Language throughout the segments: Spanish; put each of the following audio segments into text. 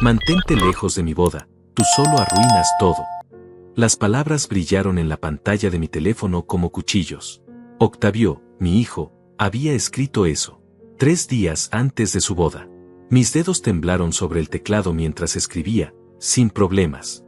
Mantente lejos de mi boda, tú solo arruinas todo. Las palabras brillaron en la pantalla de mi teléfono como cuchillos. Octavio, mi hijo, había escrito eso 3 días antes de su boda. Mis dedos temblaron sobre el teclado mientras escribía, sin problemas.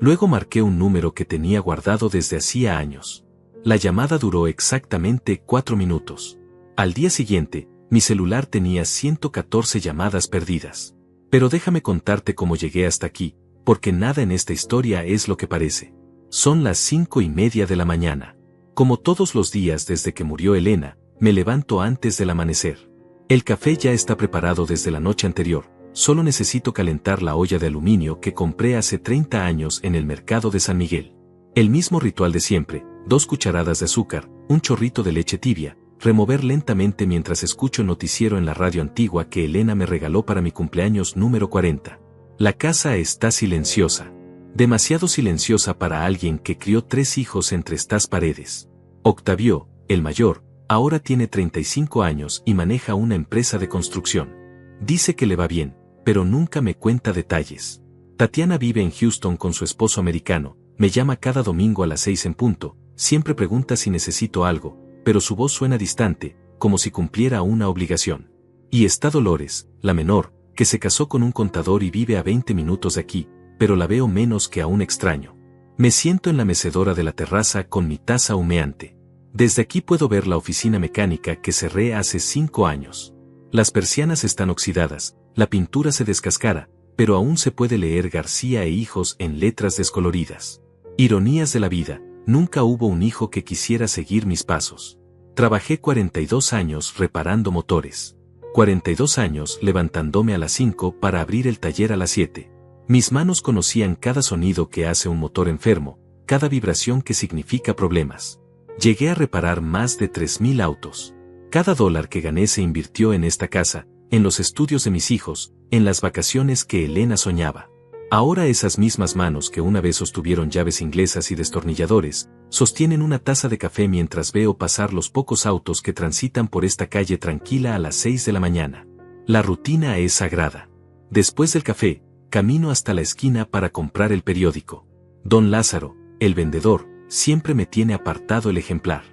Luego marqué un número que tenía guardado desde hacía años. La llamada duró exactamente 4 minutos. Al día siguiente, mi celular tenía 114 llamadas perdidas. Pero déjame contarte cómo llegué hasta aquí, porque nada en esta historia es lo que parece. Son las 5:30 de la mañana. Como todos los días desde que murió Elena, me levanto antes del amanecer. El café ya está preparado desde la noche anterior, solo necesito calentar la olla de aluminio que compré hace 30 años en el mercado de San Miguel. El mismo ritual de siempre, 2 cucharadas de azúcar, un chorrito de leche tibia, remover lentamente mientras escucho el noticiero en la radio antigua que Elena me regaló para mi cumpleaños número 40. La casa está silenciosa. Demasiado silenciosa para alguien que crió 3 hijos entre estas paredes. Octavio, el mayor, ahora tiene 35 años y maneja una empresa de construcción. Dice que le va bien, pero nunca me cuenta detalles. Tatiana vive en Houston con su esposo americano, me llama cada domingo a las 6 en punto, siempre pregunta si necesito algo, pero su voz suena distante, como si cumpliera una obligación. Y está Dolores, la menor, que se casó con un contador y vive a 20 minutos de aquí, pero la veo menos que a un extraño. Me siento en la mecedora de la terraza con mi taza humeante. Desde aquí puedo ver la oficina mecánica que cerré hace 5 años. Las persianas están oxidadas, la pintura se descascara, pero aún se puede leer García e Hijos en letras descoloridas. Ironías de la vida, nunca hubo un hijo que quisiera seguir mis pasos. Trabajé 42 años reparando motores. 42 años levantándome a las 5 para abrir el taller a las 7. Mis manos conocían cada sonido que hace un motor enfermo, cada vibración que significa problemas. Llegué a reparar más de 3,000 autos. Cada dólar que gané se invirtió en esta casa, en los estudios de mis hijos, en las vacaciones que Elena soñaba. Ahora esas mismas manos que una vez sostuvieron llaves inglesas y destornilladores, sostienen una taza de café mientras veo pasar los pocos autos que transitan por esta calle tranquila a las 6 de la mañana. La rutina es sagrada. Después del café, camino hasta la esquina para comprar el periódico. Don Lázaro, el vendedor, siempre me tiene apartado el ejemplar.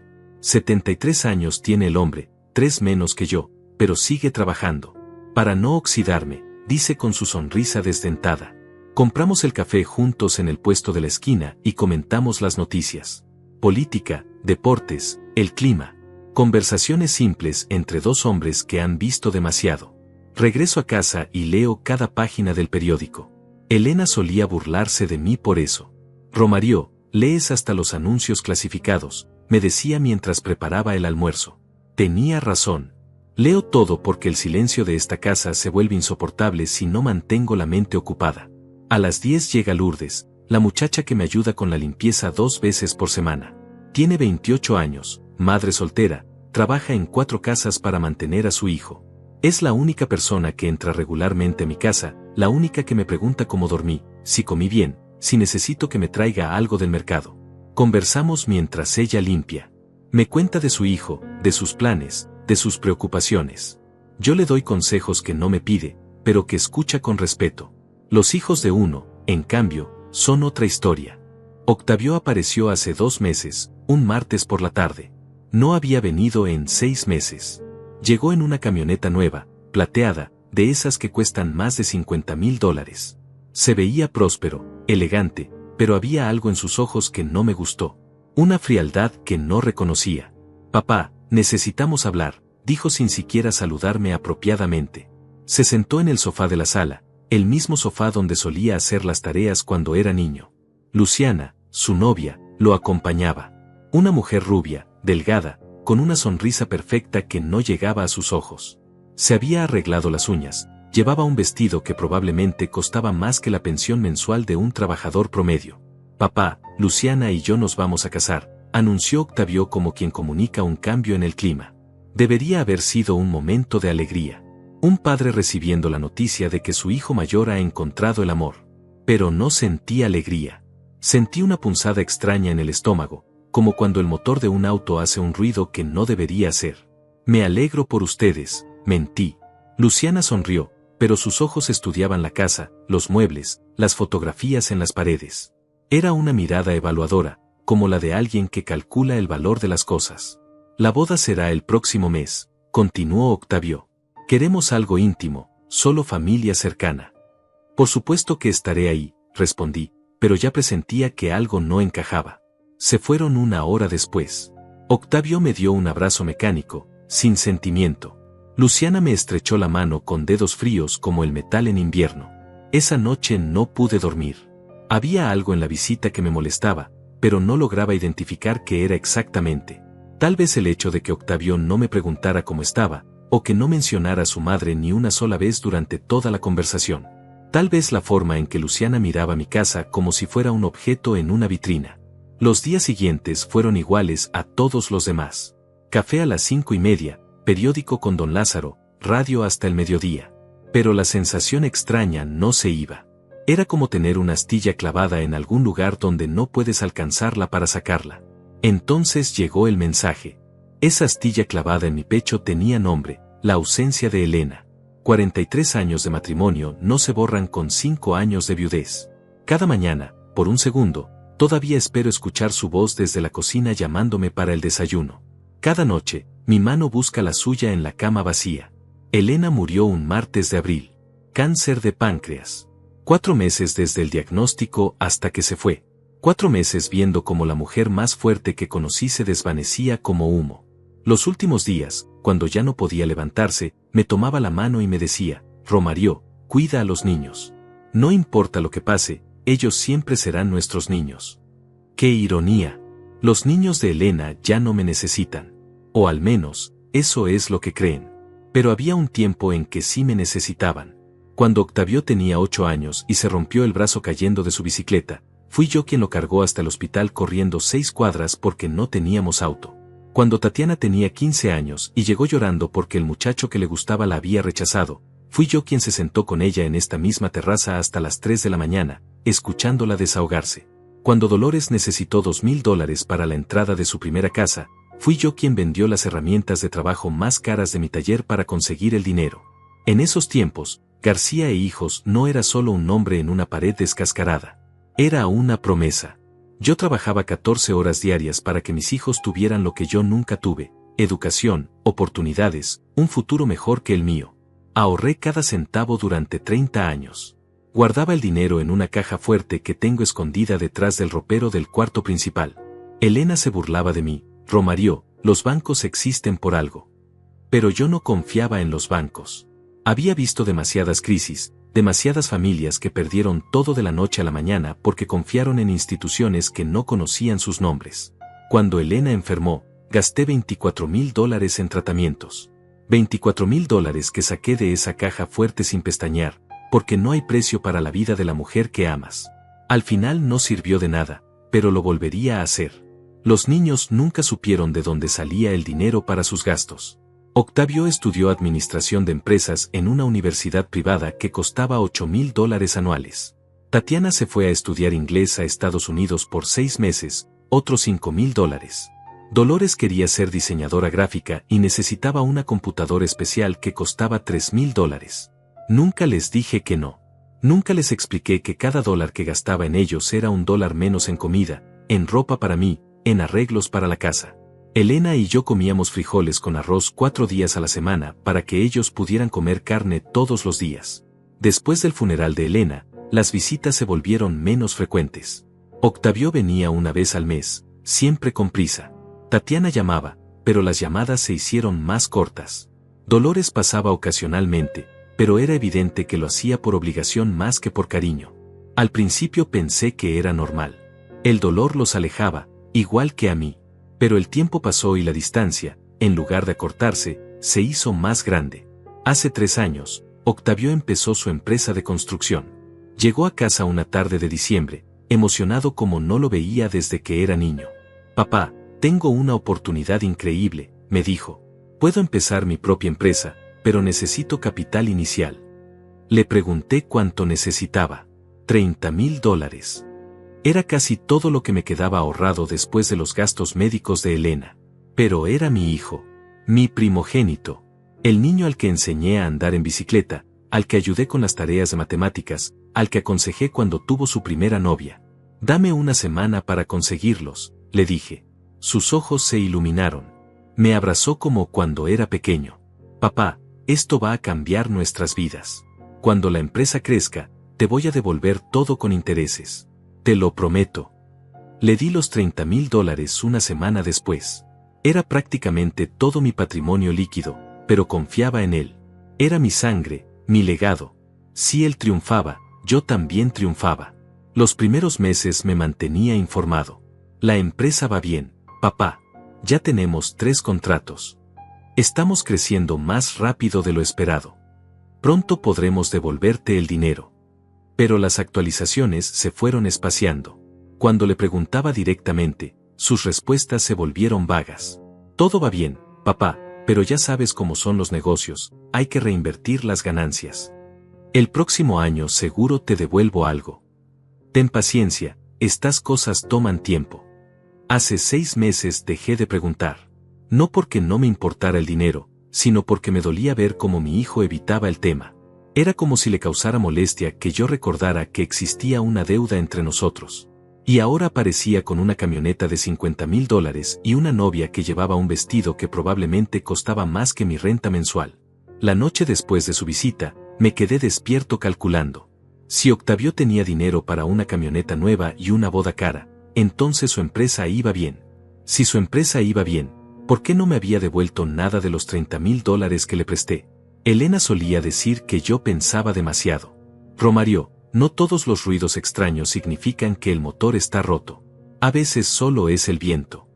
73 años tiene el hombre, 3 menos que yo, pero sigue trabajando. Para no oxidarme, dice con su sonrisa desdentada. Compramos el café juntos en el puesto de la esquina y comentamos las noticias. Política, deportes, el clima. Conversaciones simples entre 2 hombres que han visto demasiado. Regreso a casa y leo cada página del periódico. Elena solía burlarse de mí por eso. Romario, lees hasta los anuncios clasificados, me decía mientras preparaba el almuerzo. Tenía razón. Leo todo porque el silencio de esta casa se vuelve insoportable si no mantengo la mente ocupada. A las 10 llega Lourdes, la muchacha que me ayuda con la limpieza 2 veces por semana. Tiene 28 años, madre soltera, trabaja en 4 casas para mantener a su hijo. Es la única persona que entra regularmente a mi casa, la única que me pregunta cómo dormí, si comí bien, si necesito que me traiga algo del mercado. Conversamos mientras ella limpia. Me cuenta de su hijo, de sus planes, de sus preocupaciones. Yo le doy consejos que no me pide, pero que escucha con respeto. Los hijos de uno, en cambio, son otra historia. Octavio apareció hace 2 meses, un martes por la tarde. No había venido en 6 meses. Llegó en una camioneta nueva, plateada, de esas que cuestan más de $50,000. Se veía próspero, elegante, pero había algo en sus ojos que no me gustó. Una frialdad que no reconocía. Papá, necesitamos hablar, dijo sin siquiera saludarme apropiadamente. Se sentó en el sofá de la sala, el mismo sofá donde solía hacer las tareas cuando era niño. Luciana, su novia, lo acompañaba. Una mujer rubia, delgada, con una sonrisa perfecta que no llegaba a sus ojos. Se había arreglado las uñas, llevaba un vestido que probablemente costaba más que la pensión mensual de un trabajador promedio. Papá, Luciana y yo nos vamos a casar, anunció Octavio como quien comunica un cambio en el clima. Debería haber sido un momento de alegría. Un padre recibiendo la noticia de que su hijo mayor ha encontrado el amor. Pero no sentí alegría. Sentí una punzada extraña en el estómago, como cuando el motor de un auto hace un ruido que no debería hacer. Me alegro por ustedes, mentí. Luciana sonrió, pero sus ojos estudiaban la casa, los muebles, las fotografías en las paredes. Era una mirada evaluadora, como la de alguien que calcula el valor de las cosas. La boda será el próximo mes, continuó Octavio. Queremos algo íntimo, solo familia cercana. Por supuesto que estaré ahí, respondí, pero ya presentía que algo no encajaba. Se fueron una hora después. Octavio me dio un abrazo mecánico, sin sentimiento. Luciana me estrechó la mano con dedos fríos como el metal en invierno. Esa noche no pude dormir. Había algo en la visita que me molestaba, pero no lograba identificar qué era exactamente. Tal vez el hecho de que Octavio no me preguntara cómo estaba, o que no mencionara a su madre ni una sola vez durante toda la conversación. Tal vez la forma en que Luciana miraba mi casa como si fuera un objeto en una vitrina. Los días siguientes fueron iguales a todos los demás. Café a las 5:30, periódico con don Lázaro, radio hasta el mediodía. Pero la sensación extraña no se iba. Era como tener una astilla clavada en algún lugar donde no puedes alcanzarla para sacarla. Entonces llegó el mensaje. Esa astilla clavada en mi pecho tenía nombre, la ausencia de Elena. 43 años de matrimonio no se borran con 5 años de viudez. Cada mañana, por un segundo, todavía espero escuchar su voz desde la cocina llamándome para el desayuno. Cada noche, mi mano busca la suya en la cama vacía. Elena murió un martes de abril. Cáncer de páncreas. 4 meses desde el diagnóstico hasta que se fue. 4 meses viendo cómo la mujer más fuerte que conocí se desvanecía como humo. Los últimos días, cuando ya no podía levantarse, me tomaba la mano y me decía, Romario, cuida a los niños. No importa lo que pase, ellos siempre serán nuestros niños. ¡Qué ironía! Los niños de Elena ya no me necesitan. O al menos, eso es lo que creen. Pero había un tiempo en que sí me necesitaban. Cuando Octavio tenía 8 años y se rompió el brazo cayendo de su bicicleta, fui yo quien lo cargó hasta el hospital corriendo 6 cuadras porque no teníamos auto. Cuando Tatiana tenía 15 años y llegó llorando porque el muchacho que le gustaba la había rechazado, fui yo quien se sentó con ella en esta misma terraza hasta las 3 de la mañana, escuchándola desahogarse. Cuando Dolores necesitó $2,000 para la entrada de su primera casa, fui yo quien vendió las herramientas de trabajo más caras de mi taller para conseguir el dinero. En esos tiempos, García e Hijos no era solo un nombre en una pared descascarada. Era una promesa. Yo trabajaba 14 horas diarias para que mis hijos tuvieran lo que yo nunca tuve, educación, oportunidades, un futuro mejor que el mío. Ahorré cada centavo durante 30 años. Guardaba el dinero en una caja fuerte que tengo escondida detrás del ropero del cuarto principal. Elena se burlaba de mí, Romario, los bancos existen por algo. Pero yo no confiaba en los bancos. Había visto demasiadas crisis, demasiadas familias que perdieron todo de la noche a la mañana porque confiaron en instituciones que no conocían sus nombres. Cuando Elena enfermó, gasté $24,000 en tratamientos. $24,000 que saqué de esa caja fuerte sin pestañear, porque no hay precio para la vida de la mujer que amas. Al final no sirvió de nada, pero lo volvería a hacer. Los niños nunca supieron de dónde salía el dinero para sus gastos. Octavio estudió administración de empresas en una universidad privada que costaba $8,000 anuales. Tatiana se fue a estudiar inglés a Estados Unidos por 6 meses, otros $5,000. Dolores quería ser diseñadora gráfica y necesitaba una computadora especial que costaba $3,000. Nunca les dije que no. Nunca les expliqué que cada dólar que gastaba en ellos era $1 menos en comida, en ropa para mí, en arreglos para la casa. Elena y yo comíamos frijoles con arroz 4 días a la semana para que ellos pudieran comer carne todos los días. Después del funeral de Elena, las visitas se volvieron menos frecuentes. Octavio venía una vez al mes, siempre con prisa. Tatiana llamaba, pero las llamadas se hicieron más cortas. Dolores pasaba ocasionalmente, pero era evidente que lo hacía por obligación más que por cariño. Al principio pensé que era normal. El dolor los alejaba, igual que a mí. Pero el tiempo pasó y la distancia, en lugar de acortarse, se hizo más grande. Hace 3 años, Octavio empezó su empresa de construcción. Llegó a casa una tarde de diciembre, emocionado como no lo veía desde que era niño. Papá, tengo una oportunidad increíble, me dijo. Puedo empezar mi propia empresa, pero necesito capital inicial. Le pregunté cuánto necesitaba. $30,000. Era casi todo lo que me quedaba ahorrado después de los gastos médicos de Elena. Pero era mi hijo, mi primogénito, el niño al que enseñé a andar en bicicleta, al que ayudé con las tareas de matemáticas, al que aconsejé cuando tuvo su primera novia. Dame una semana para conseguirlos, le dije. Sus ojos se iluminaron. Me abrazó como cuando era pequeño. Papá, esto va a cambiar nuestras vidas. Cuando la empresa crezca, te voy a devolver todo con intereses. Te lo prometo. Le di los $30,000 una semana después. Era prácticamente todo mi patrimonio líquido, pero confiaba en él. Era mi sangre, mi legado. Si él triunfaba, yo también triunfaba. Los primeros meses me mantenía informado. La empresa va bien, papá. Ya tenemos 3 contratos. Estamos creciendo más rápido de lo esperado. Pronto podremos devolverte el dinero. Pero las actualizaciones se fueron espaciando. Cuando le preguntaba directamente, sus respuestas se volvieron vagas. Todo va bien, papá, pero ya sabes cómo son los negocios, hay que reinvertir las ganancias. El próximo año seguro te devuelvo algo. Ten paciencia, estas cosas toman tiempo. Hace 6 meses dejé de preguntar. No porque no me importara el dinero, sino porque me dolía ver cómo mi hijo evitaba el tema. Era como si le causara molestia que yo recordara que existía una deuda entre nosotros. Y ahora aparecía con una camioneta de $50,000 y una novia que llevaba un vestido que probablemente costaba más que mi renta mensual. La noche después de su visita, me quedé despierto calculando. Si Octavio tenía dinero para una camioneta nueva y una boda cara, entonces su empresa iba bien. Si su empresa iba bien, ¿por qué no me había devuelto nada de los $30,000 que le presté? Elena solía decir que yo pensaba demasiado. Romario, no todos los ruidos extraños significan que el motor está roto. A veces solo es el viento.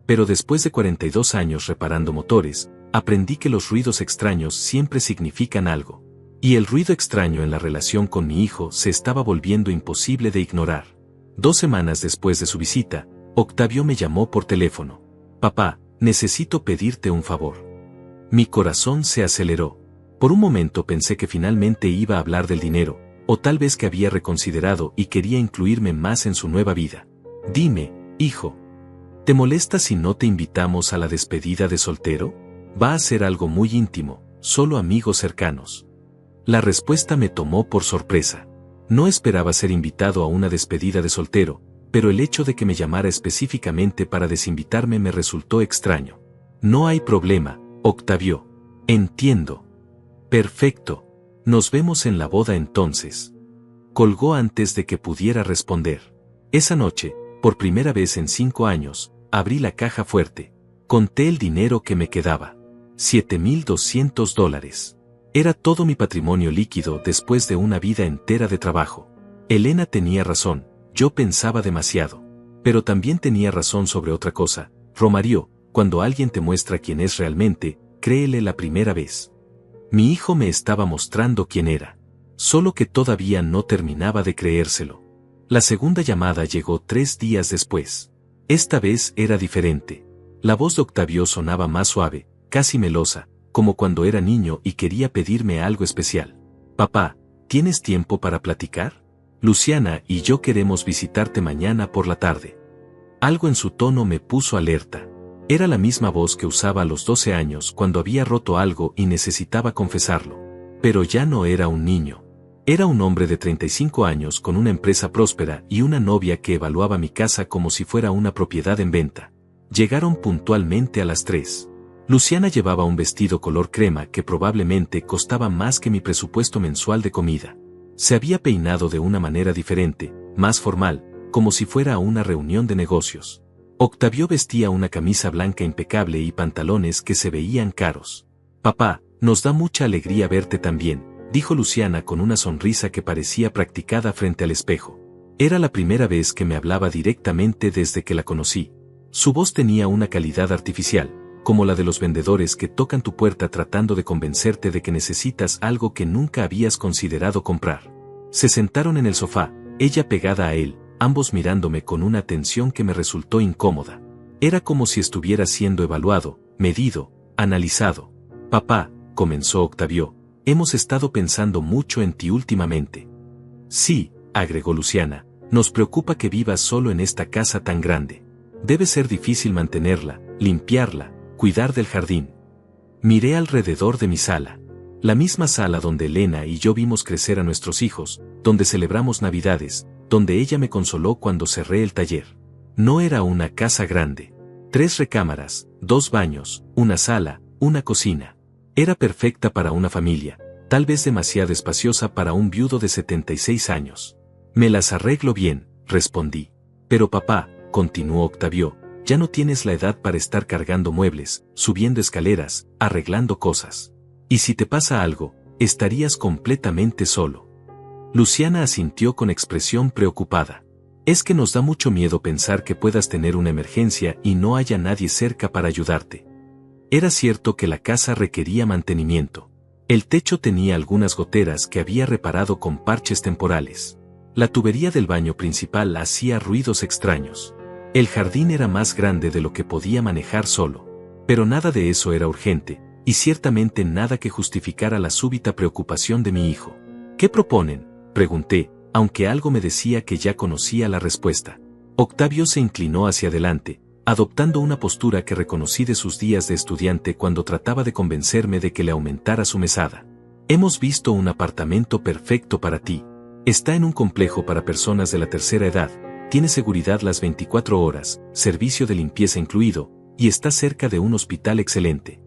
Pero después de 42 años reparando motores, aprendí que los ruidos extraños siempre significan algo. Y el ruido extraño en la relación con mi hijo se estaba volviendo imposible de ignorar. 2 semanas después de su visita, Octavio me llamó por teléfono. Papá, necesito pedirte un favor. Mi corazón se aceleró. Por un momento pensé que finalmente iba a hablar del dinero, o tal vez que había reconsiderado y quería incluirme más en su nueva vida. Dime, hijo. ¿Te molesta si no te invitamos a la despedida de soltero? Va a ser algo muy íntimo, solo amigos cercanos. La respuesta me tomó por sorpresa. No esperaba ser invitado a una despedida de soltero, pero el hecho de que me llamara específicamente para desinvitarme me resultó extraño. No hay problema, Octavio. Entiendo. Perfecto. Nos vemos en la boda entonces. Colgó antes de que pudiera responder. Esa noche, por primera vez en 5 años, abrí la caja fuerte. Conté el dinero que me quedaba. $7,200. Era todo mi patrimonio líquido después de una vida entera de trabajo. Elena tenía razón, yo pensaba demasiado. Pero también tenía razón sobre otra cosa. Romario, cuando alguien te muestra quién es realmente, créele la primera vez. Mi hijo me estaba mostrando quién era. Solo que todavía no terminaba de creérselo. La segunda llamada llegó 3 días después. Esta vez era diferente. La voz de Octavio sonaba más suave, casi melosa, como cuando era niño y quería pedirme algo especial. Papá, ¿tienes tiempo para platicar? Luciana y yo queremos visitarte mañana por la tarde. Algo en su tono me puso alerta. Era la misma voz que usaba a los 12 años cuando había roto algo y necesitaba confesarlo. Pero ya no era un niño. Era un hombre de 35 años con una empresa próspera y una novia que evaluaba mi casa como si fuera una propiedad en venta. Llegaron puntualmente a las 3. Luciana llevaba un vestido color crema que probablemente costaba más que mi presupuesto mensual de comida. Se había peinado de una manera diferente, más formal, como si fuera a una reunión de negocios. Octavio vestía una camisa blanca impecable y pantalones que se veían caros. Papá, nos da mucha alegría verte también, dijo Luciana con una sonrisa que parecía practicada frente al espejo. Era la primera vez que me hablaba directamente desde que la conocí. Su voz tenía una calidad artificial, como la de los vendedores que tocan tu puerta tratando de convencerte de que necesitas algo que nunca habías considerado comprar. Se sentaron en el sofá, ella pegada a él, ambos mirándome con una atención que me resultó incómoda. Era como si estuviera siendo evaluado, medido, analizado. Papá, comenzó Octavio, hemos estado pensando mucho en ti últimamente. Sí, agregó Luciana, nos preocupa que vivas solo en esta casa tan grande. Debe ser difícil mantenerla, limpiarla, cuidar del jardín. Miré alrededor de mi sala. La misma sala donde Elena y yo vimos crecer a nuestros hijos, donde celebramos Navidades, donde ella me consoló cuando cerré el taller. No era una casa grande. 3 recámaras, 2 baños, una sala, una cocina. Era perfecta para una familia, tal vez demasiado espaciosa para un viudo de 76 años. Me las arreglo bien, respondí. Pero papá, continuó Octavio, ya no tienes la edad para estar cargando muebles, subiendo escaleras, arreglando cosas. Y si te pasa algo, estarías completamente solo. Luciana asintió con expresión preocupada. Es que nos da mucho miedo pensar que puedas tener una emergencia y no haya nadie cerca para ayudarte. Era cierto que la casa requería mantenimiento. El techo tenía algunas goteras que había reparado con parches temporales. La tubería del baño principal hacía ruidos extraños. El jardín era más grande de lo que podía manejar solo. Pero nada de eso era urgente, y ciertamente nada que justificara la súbita preocupación de mi hijo. ¿Qué proponen?, pregunté, aunque algo me decía que ya conocía la respuesta. Octavio se inclinó hacia adelante, adoptando una postura que reconocí de sus días de estudiante cuando trataba de convencerme de que le aumentara su mesada. Hemos visto un apartamento perfecto para ti. Está en un complejo para personas de la tercera edad, tiene seguridad las 24 horas, servicio de limpieza incluido, y está cerca de un hospital excelente.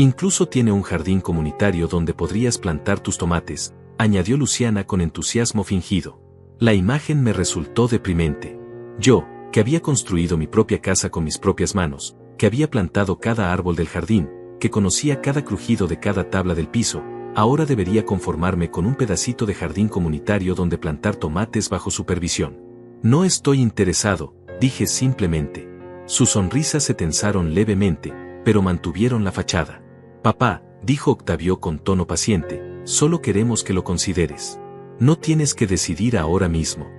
Incluso tiene un jardín comunitario donde podrías plantar tus tomates, añadió Luciana con entusiasmo fingido. La imagen me resultó deprimente. Yo, que había construido mi propia casa con mis propias manos, que había plantado cada árbol del jardín, que conocía cada crujido de cada tabla del piso, ahora debería conformarme con un pedacito de jardín comunitario donde plantar tomates bajo supervisión. No estoy interesado, dije simplemente. Sus sonrisas se tensaron levemente, pero mantuvieron la fachada. Papá, dijo Octavio con tono paciente, solo queremos que lo consideres. No tienes que decidir ahora mismo.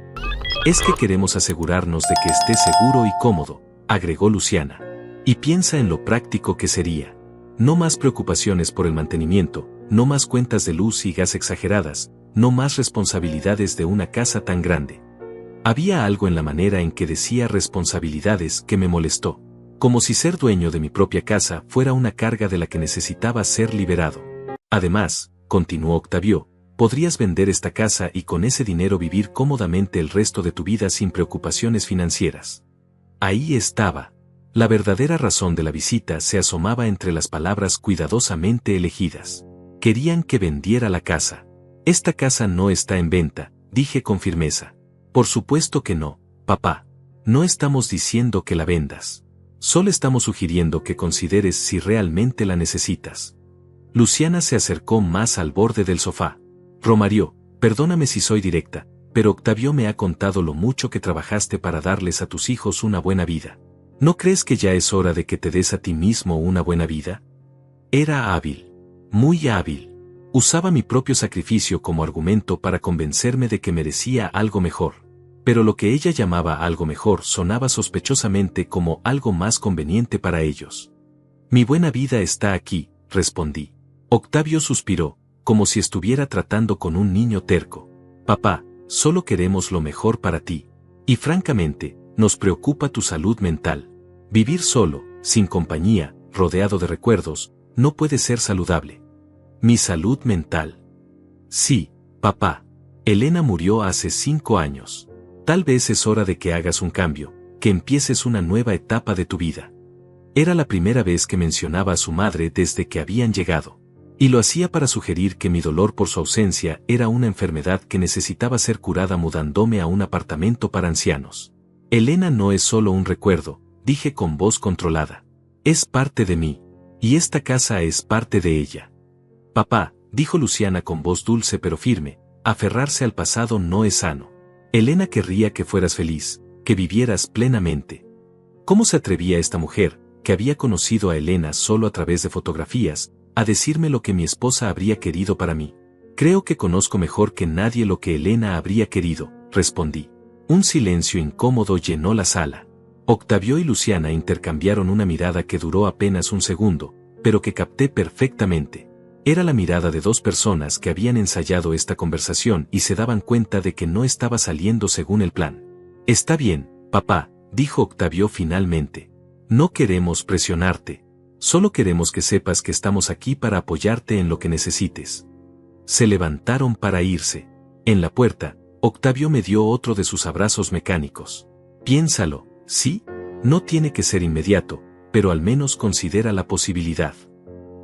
Es que queremos asegurarnos de que estés seguro y cómodo, agregó Luciana. Y piensa en lo práctico que sería. No más preocupaciones por el mantenimiento, no más cuentas de luz y gas exageradas, no más responsabilidades de una casa tan grande. Había algo en la manera en que decía responsabilidades que me molestó. Como si ser dueño de mi propia casa fuera una carga de la que necesitaba ser liberado. Además, continuó Octavio, podrías vender esta casa y con ese dinero vivir cómodamente el resto de tu vida sin preocupaciones financieras. Ahí estaba. La verdadera razón de la visita se asomaba entre las palabras cuidadosamente elegidas. Querían que vendiera la casa. Esta casa no está en venta, dije con firmeza. Por supuesto que no, papá. No estamos diciendo que la vendas. Solo estamos sugiriendo que consideres si realmente la necesitas. Luciana se acercó más al borde del sofá. Romario, perdóname si soy directa, pero Octavio me ha contado lo mucho que trabajaste para darles a tus hijos una buena vida. ¿No crees que ya es hora de que te des a ti mismo una buena vida? Era hábil. Muy hábil. Usaba mi propio sacrificio como argumento para convencerme de que merecía algo mejor. Pero lo que ella llamaba algo mejor sonaba sospechosamente como algo más conveniente para ellos. Mi buena vida está aquí, respondí. Octavio suspiró, como si estuviera tratando con un niño terco. Papá, solo queremos lo mejor para ti. Y francamente, nos preocupa tu salud mental. Vivir solo, sin compañía, rodeado de recuerdos, no puede ser saludable. Mi salud mental. Sí, papá. Elena murió hace 5 años. Tal vez es hora de que hagas un cambio, que empieces una nueva etapa de tu vida. Era la primera vez que mencionaba a su madre desde que habían llegado. Y lo hacía para sugerir que mi dolor por su ausencia era una enfermedad que necesitaba ser curada mudándome a un apartamento para ancianos. Elena no es solo un recuerdo, dije con voz controlada. Es parte de mí. Y esta casa es parte de ella. Papá, dijo Luciana con voz dulce pero firme, aferrarse al pasado no es sano. Elena querría que fueras feliz, que vivieras plenamente. ¿Cómo se atrevía esta mujer, que había conocido a Elena solo a través de fotografías, a decirme lo que mi esposa habría querido para mí? Creo que conozco mejor que nadie lo que Elena habría querido, respondí. Un silencio incómodo llenó la sala. Octavio y Luciana intercambiaron una mirada que duró apenas un segundo, pero que capté perfectamente. Era la mirada de 2 personas que habían ensayado esta conversación y se daban cuenta de que no estaba saliendo según el plan. Está bien, papá, dijo Octavio finalmente. No queremos presionarte. Solo queremos que sepas que estamos aquí para apoyarte en lo que necesites. Se levantaron para irse. En la puerta, Octavio me dio otro de sus abrazos mecánicos. Piénsalo, ¿sí? No tiene que ser inmediato, pero al menos considera la posibilidad.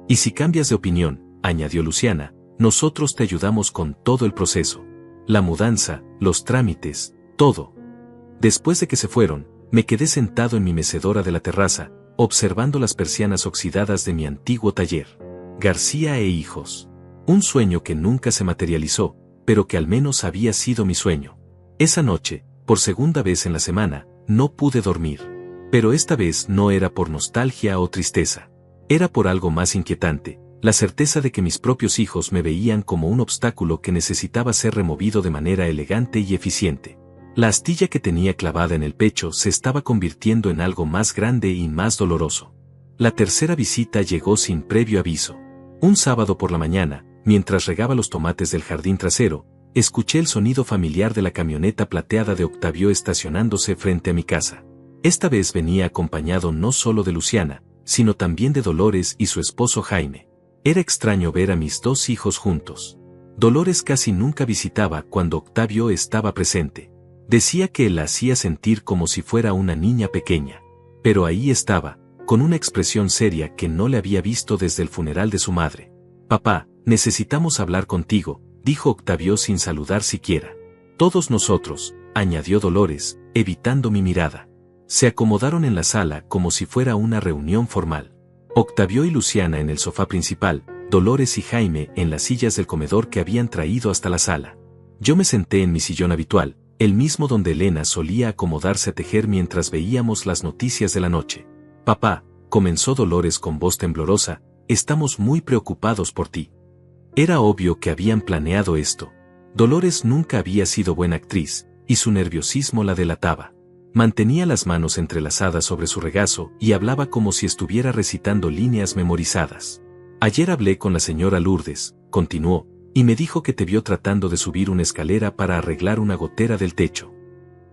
Y si cambias de opinión, añadió Luciana, nosotros te ayudamos con todo el proceso. La mudanza, los trámites, todo. Después de que se fueron, me quedé sentado en mi mecedora de la terraza, observando las persianas oxidadas de mi antiguo taller. García e hijos. Un sueño que nunca se materializó, pero que al menos había sido mi sueño. Esa noche, por segunda vez en la semana, no pude dormir. Pero esta vez no era por nostalgia o tristeza. Era por algo más inquietante, la certeza de que mis propios hijos me veían como un obstáculo que necesitaba ser removido de manera elegante y eficiente. La astilla que tenía clavada en el pecho se estaba convirtiendo en algo más grande y más doloroso. La tercera visita llegó sin previo aviso. Un sábado por la mañana, mientras regaba los tomates del jardín trasero, escuché el sonido familiar de la camioneta plateada de Octavio estacionándose frente a mi casa. Esta vez venía acompañado no solo de Luciana, sino también de Dolores y su esposo Jaime. Era extraño ver a mis dos hijos juntos. Dolores casi nunca visitaba cuando Octavio estaba presente. Decía que la hacía sentir como si fuera una niña pequeña. Pero ahí estaba, con una expresión seria que no le había visto desde el funeral de su madre. «Papá, necesitamos hablar contigo», dijo Octavio sin saludar siquiera. «Todos nosotros», añadió Dolores, evitando mi mirada. Se acomodaron en la sala como si fuera una reunión formal. Octavio y Luciana en el sofá principal, Dolores y Jaime en las sillas del comedor que habían traído hasta la sala. Yo me senté en mi sillón habitual, el mismo donde Elena solía acomodarse a tejer mientras veíamos las noticias de la noche. «Papá», comenzó Dolores con voz temblorosa, «estamos muy preocupados por ti». Era obvio que habían planeado esto. Dolores nunca había sido buena actriz, y su nerviosismo la delataba. Mantenía las manos entrelazadas sobre su regazo y hablaba como si estuviera recitando líneas memorizadas. «Ayer hablé con la señora Lourdes», continuó, «y me dijo que te vio tratando de subir una escalera para arreglar una gotera del techo».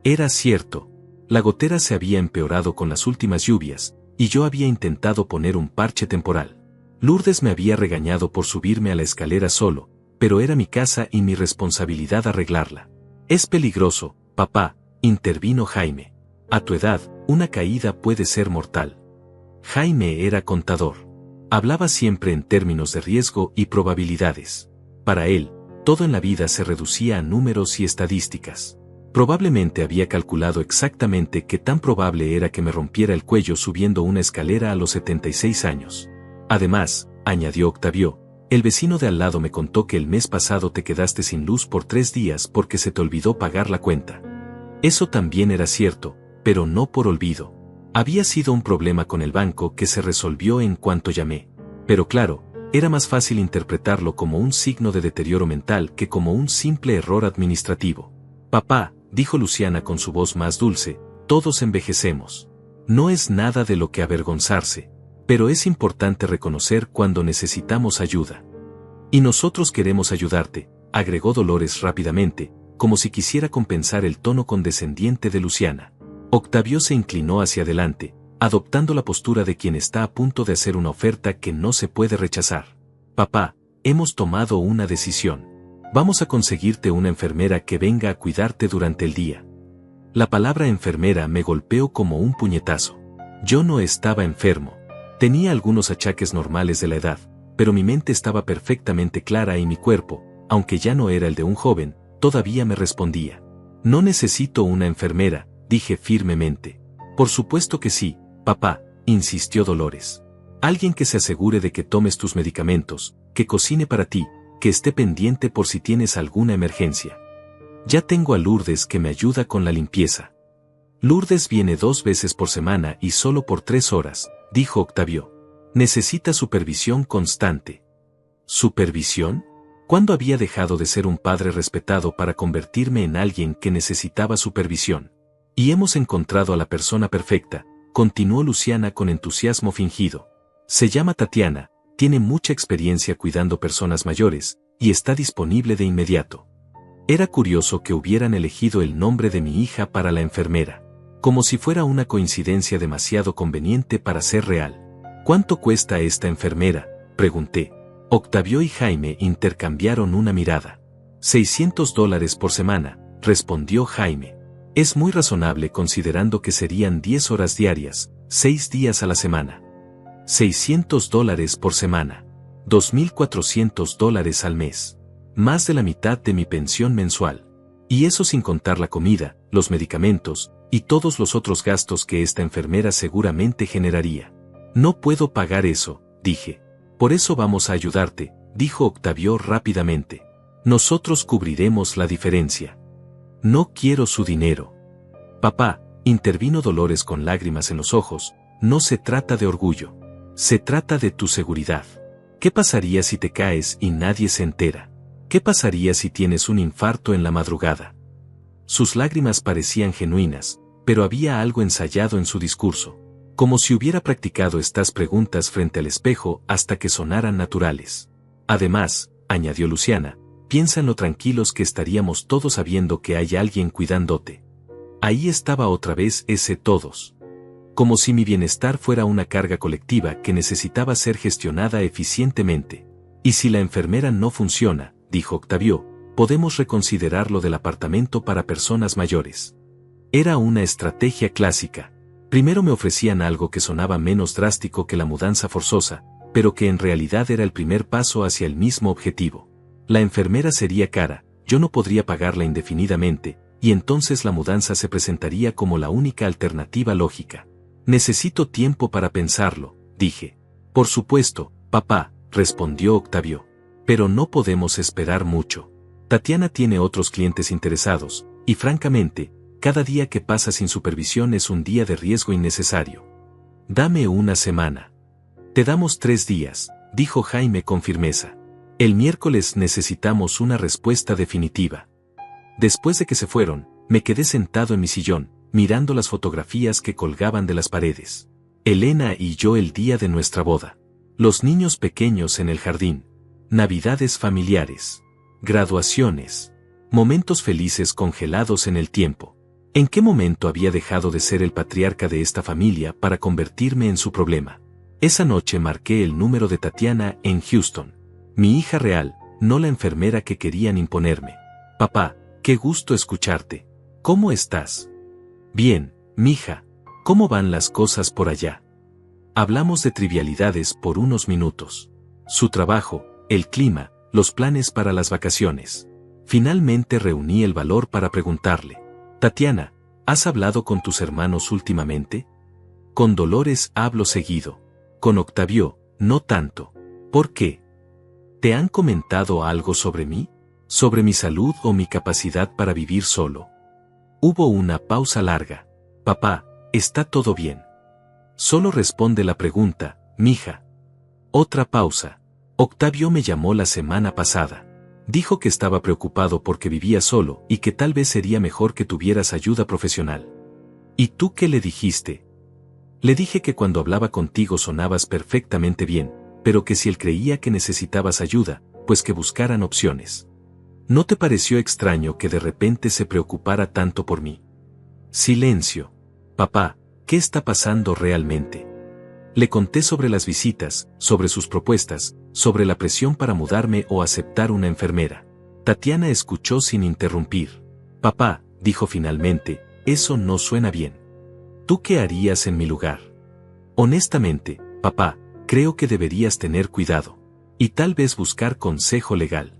Era cierto. La gotera se había empeorado con las últimas lluvias, y yo había intentado poner un parche temporal. Lourdes me había regañado por subirme a la escalera solo, pero era mi casa y mi responsabilidad arreglarla. «Es peligroso, papá», intervino Jaime. «A tu edad, una caída puede ser mortal». Jaime era contador. Hablaba siempre en términos de riesgo y probabilidades. Para él, todo en la vida se reducía a números y estadísticas. Probablemente había calculado exactamente qué tan probable era que me rompiera el cuello subiendo una escalera a los 76 años. «Además», añadió Octavio, «el vecino de al lado me contó que el mes pasado te quedaste sin luz por 3 días porque se te olvidó pagar la cuenta». Eso también era cierto, pero no por olvido. Había sido un problema con el banco que se resolvió en cuanto llamé. Pero claro, era más fácil interpretarlo como un signo de deterioro mental que como un simple error administrativo. «Papá», dijo Luciana con su voz más dulce, «todos envejecemos. No es nada de lo que avergonzarse, pero es importante reconocer cuando necesitamos ayuda. Y nosotros queremos ayudarte», agregó Dolores rápidamente, como si quisiera compensar el tono condescendiente de Luciana. Octavio se inclinó hacia adelante, adoptando la postura de quien está a punto de hacer una oferta que no se puede rechazar. «Papá, hemos tomado una decisión. Vamos a conseguirte una enfermera que venga a cuidarte durante el día». La palabra enfermera me golpeó como un puñetazo. Yo no estaba enfermo. Tenía algunos achaques normales de la edad, pero mi mente estaba perfectamente clara y mi cuerpo, aunque ya no era el de un joven, todavía me respondía. «No necesito una enfermera», dije firmemente. «Por supuesto que sí, papá», insistió Dolores. «Alguien que se asegure de que tomes tus medicamentos, que cocine para ti, que esté pendiente por si tienes alguna emergencia. Ya tengo a Lourdes que me ayuda con la limpieza». «Lourdes viene 2 veces por semana y solo por 3 horas», dijo Octavio. «Necesita supervisión constante». ¿Supervisión? ¿Cuándo había dejado de ser un padre respetado para convertirme en alguien que necesitaba supervisión? «Y hemos encontrado a la persona perfecta», continuó Luciana con entusiasmo fingido. «Se llama Tatiana, tiene mucha experiencia cuidando personas mayores, y está disponible de inmediato». Era curioso que hubieran elegido el nombre de mi hija para la enfermera, como si fuera una coincidencia demasiado conveniente para ser real. ¿Cuánto cuesta esta enfermera?, pregunté. Octavio y Jaime intercambiaron una mirada. $600 por semana, respondió Jaime. Es muy razonable considerando que serían 10 horas diarias, 6 días a la semana. $600 por semana. $2,400 al mes. Más de la mitad de mi pensión mensual. Y eso sin contar la comida, los medicamentos, y todos los otros gastos que esta enfermera seguramente generaría. No puedo pagar eso, dije. Por eso vamos a ayudarte, dijo Octavio rápidamente. Nosotros cubriremos la diferencia. No quiero su dinero. Papá, intervino Dolores con lágrimas en los ojos, no se trata de orgullo. Se trata de tu seguridad. ¿Qué pasaría si te caes y nadie se entera? ¿Qué pasaría si tienes un infarto en la madrugada? Sus lágrimas parecían genuinas, pero había algo ensayado en su discurso, como si hubiera practicado estas preguntas frente al espejo hasta que sonaran naturales. Además, añadió Luciana, piensa en lo tranquilos que estaríamos todos sabiendo que hay alguien cuidándote. Ahí estaba otra vez ese todos. Como si mi bienestar fuera una carga colectiva que necesitaba ser gestionada eficientemente. Y si la enfermera no funciona, dijo Octavio, podemos reconsiderar lo del apartamento para personas mayores. Era una estrategia clásica. Primero me ofrecían algo que sonaba menos drástico que la mudanza forzosa, pero que en realidad era el primer paso hacia el mismo objetivo. La enfermera sería cara, yo no podría pagarla indefinidamente, y entonces la mudanza se presentaría como la única alternativa lógica. Necesito tiempo para pensarlo, dije. Por supuesto, papá, respondió Octavio. Pero no podemos esperar mucho. Tatiana tiene otros clientes interesados, y francamente, cada día que pasa sin supervisión es un día de riesgo innecesario. Dame una semana. Te damos 3 días, dijo Jaime con firmeza. El miércoles necesitamos una respuesta definitiva. Después de que se fueron, me quedé sentado en mi sillón, mirando las fotografías que colgaban de las paredes. Elena y yo el día de nuestra boda. Los niños pequeños en el jardín. Navidades familiares. Graduaciones. Momentos felices congelados en el tiempo. ¿En qué momento había dejado de ser el patriarca de esta familia para convertirme en su problema? Esa noche marqué el número de Tatiana en Houston. Mi hija real, no la enfermera que querían imponerme. Papá, qué gusto escucharte. ¿Cómo estás? Bien, mija. ¿Cómo van las cosas por allá? Hablamos de trivialidades por unos minutos. Su trabajo, el clima, los planes para las vacaciones. Finalmente reuní el valor para preguntarle. Tatiana, ¿has hablado con tus hermanos últimamente? Con Dolores hablo seguido. Con Octavio, no tanto. ¿Por qué? ¿Te han comentado algo sobre mí? ¿Sobre mi salud o mi capacidad para vivir solo? Hubo una pausa larga. Papá, ¿está todo bien? Solo responde la pregunta, mija. Otra pausa. Octavio me llamó la semana pasada. Dijo que estaba preocupado porque vivía solo y que tal vez sería mejor que tuvieras ayuda profesional. ¿Y tú qué le dijiste? Le dije que cuando hablaba contigo sonabas perfectamente bien, pero que si él creía que necesitabas ayuda, pues que buscaran opciones. ¿No te pareció extraño que de repente se preocupara tanto por mí? Silencio. Papá, ¿qué está pasando realmente? Le conté sobre las visitas, sobre sus propuestas, sobre la presión para mudarme o aceptar una enfermera. Tatiana escuchó sin interrumpir. Papá, dijo finalmente, eso no suena bien. ¿Tú qué harías en mi lugar? Honestamente, papá, creo que deberías tener cuidado. Y tal vez buscar consejo legal.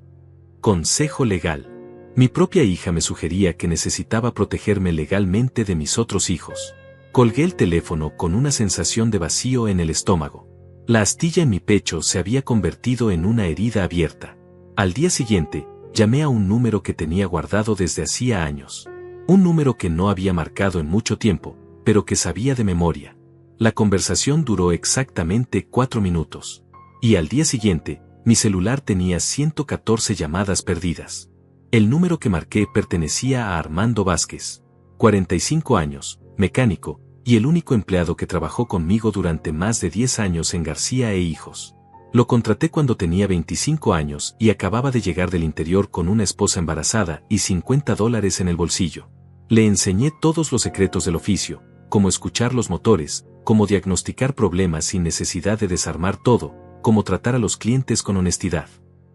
Consejo legal. Mi propia hija me sugería que necesitaba protegerme legalmente de mis otros hijos. Colgué el teléfono con una sensación de vacío en el estómago. La astilla en mi pecho se había convertido en una herida abierta. Al día siguiente, llamé a un número que tenía guardado desde hacía años. Un número que no había marcado en mucho tiempo, pero que sabía de memoria. La conversación duró exactamente 4 minutos. Y al día siguiente, mi celular tenía 114 llamadas perdidas. El número que marqué pertenecía a Armando Vázquez, 45 años, mecánico, y el único empleado que trabajó conmigo durante más de 10 años en García e Hijos. Lo contraté cuando tenía 25 años y acababa de llegar del interior con una esposa embarazada y $50 en el bolsillo. Le enseñé todos los secretos del oficio, como escuchar los motores, cómo diagnosticar problemas sin necesidad de desarmar todo, cómo tratar a los clientes con honestidad.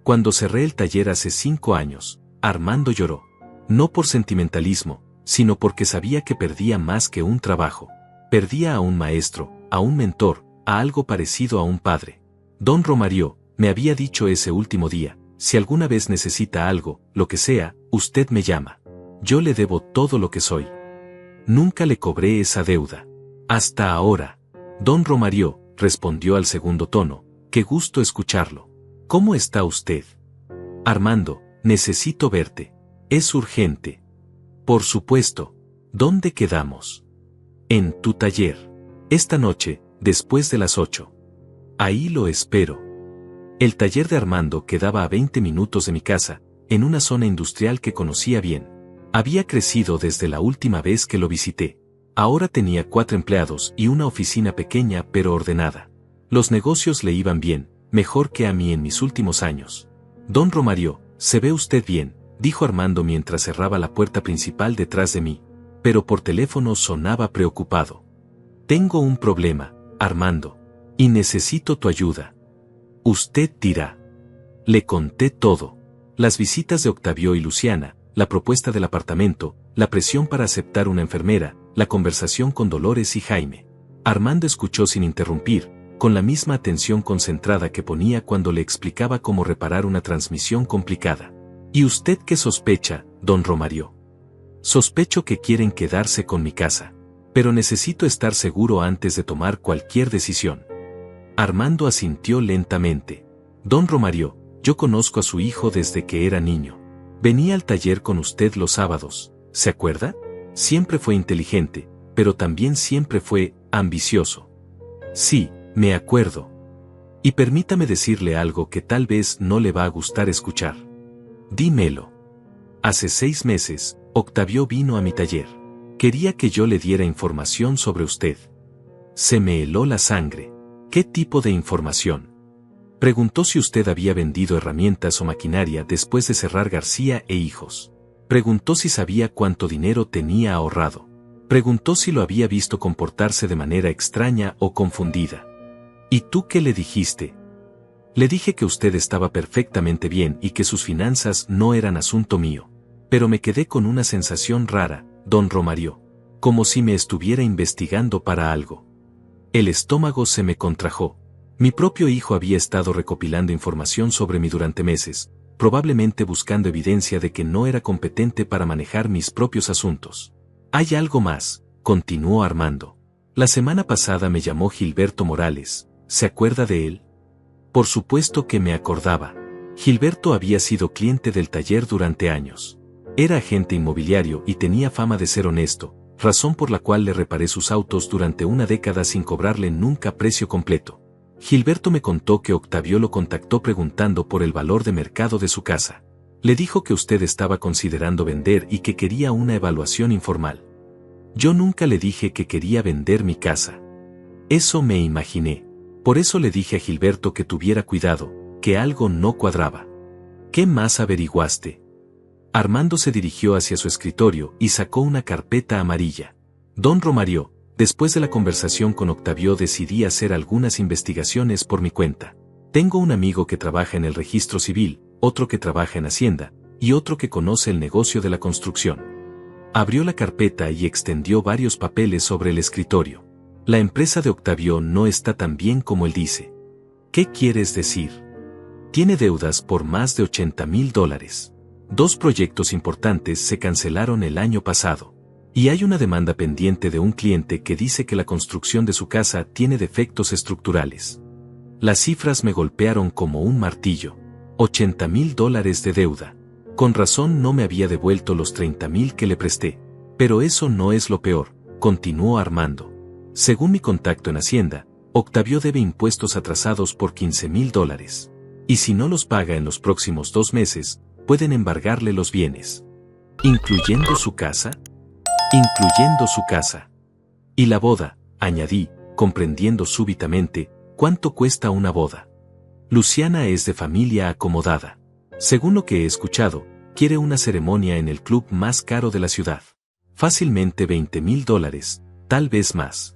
Cuando cerré el taller hace 5 años, Armando lloró. No por sentimentalismo, sino porque sabía que perdía más que un trabajo. Perdía a un maestro, a un mentor, a algo parecido a un padre. Don Romario me había dicho ese último día: si alguna vez necesita algo, lo que sea, usted me llama. Yo le debo todo lo que soy. Nunca le cobré esa deuda. Hasta ahora. Don Romario, respondió al segundo tono, qué gusto escucharlo. ¿Cómo está usted? Armando, necesito verte. Es urgente. Por supuesto. ¿Dónde quedamos? En tu taller. Esta noche, después de las 8. Ahí lo espero. El taller de Armando quedaba a 20 minutos de mi casa, en una zona industrial que conocía bien. Había crecido desde la última vez que lo visité. Ahora tenía 4 empleados y una oficina pequeña pero ordenada. Los negocios le iban bien, mejor que a mí en mis últimos años. Don Romario, se ve usted bien, dijo Armando mientras cerraba la puerta principal detrás de mí, pero por teléfono sonaba preocupado. Tengo un problema, Armando, y necesito tu ayuda. Usted dirá. Le conté todo. Las visitas de Octavio y Luciana, la propuesta del apartamento, la presión para aceptar una enfermera, la conversación con Dolores y Jaime. Armando escuchó sin interrumpir, con la misma atención concentrada que ponía cuando le explicaba cómo reparar una transmisión complicada. ¿Y usted qué sospecha, don Romario? Sospecho que quieren quedarse con mi casa, pero necesito estar seguro antes de tomar cualquier decisión. Armando asintió lentamente. Don Romario, yo conozco a su hijo desde que era niño. Venía al taller con usted los sábados, ¿se acuerda? Siempre fue inteligente, pero también siempre fue ambicioso. Sí, me acuerdo. Y permítame decirle algo que tal vez no le va a gustar escuchar. Dímelo. Hace 6 meses, Octavio vino a mi taller. Quería que yo le diera información sobre usted. Se me heló la sangre. ¿Qué tipo de información? Preguntó si usted había vendido herramientas o maquinaria después de cerrar García e Hijos. Preguntó si sabía cuánto dinero tenía ahorrado. Preguntó si lo había visto comportarse de manera extraña o confundida. ¿Y tú qué le dijiste? Le dije que usted estaba perfectamente bien y que sus finanzas no eran asunto mío. Pero me quedé con una sensación rara, don Romario, como si me estuviera investigando para algo. El estómago se me contrajo. Mi propio hijo había estado recopilando información sobre mí durante meses, probablemente buscando evidencia de que no era competente para manejar mis propios asuntos. Hay algo más, continuó Armando. La semana pasada me llamó Gilberto Morales, ¿se acuerda de él? Por supuesto que me acordaba. Gilberto había sido cliente del taller durante años. Era agente inmobiliario y tenía fama de ser honesto, razón por la cual le reparé sus autos durante una década sin cobrarle nunca precio completo. Gilberto me contó que Octavio lo contactó preguntando por el valor de mercado de su casa. Le dijo que usted estaba considerando vender y que quería una evaluación informal. Yo nunca le dije que quería vender mi casa. Eso me imaginé. Por eso le dije a Gilberto que tuviera cuidado, que algo no cuadraba. ¿Qué más averiguaste? Armando se dirigió hacia su escritorio y sacó una carpeta amarilla. Don Romario, después de la conversación con Octavio decidí hacer algunas investigaciones por mi cuenta. Tengo un amigo que trabaja en el registro civil, otro que trabaja en Hacienda, y otro que conoce el negocio de la construcción. Abrió la carpeta y extendió varios papeles sobre el escritorio. La empresa de Octavio no está tan bien como él dice. ¿Qué quieres decir? Tiene deudas por más de $80,000. 2 proyectos importantes se cancelaron el año pasado. Y hay una demanda pendiente de un cliente que dice que la construcción de su casa tiene defectos estructurales. Las cifras me golpearon como un martillo. $80,000 de deuda. Con razón no me había devuelto los $30,000 que le presté. Pero eso no es lo peor, continuó Armando. Según mi contacto en Hacienda, Octavio debe impuestos atrasados por $15,000. Y si no los paga en los próximos 2 meses, pueden embargarle los bienes. ¿Incluyendo su casa? Incluyendo su casa. Y la boda, añadí, comprendiendo súbitamente, ¿cuánto cuesta una boda? Luciana es de familia acomodada. Según lo que he escuchado, quiere una ceremonia en el club más caro de la ciudad. Fácilmente $20,000, tal vez más.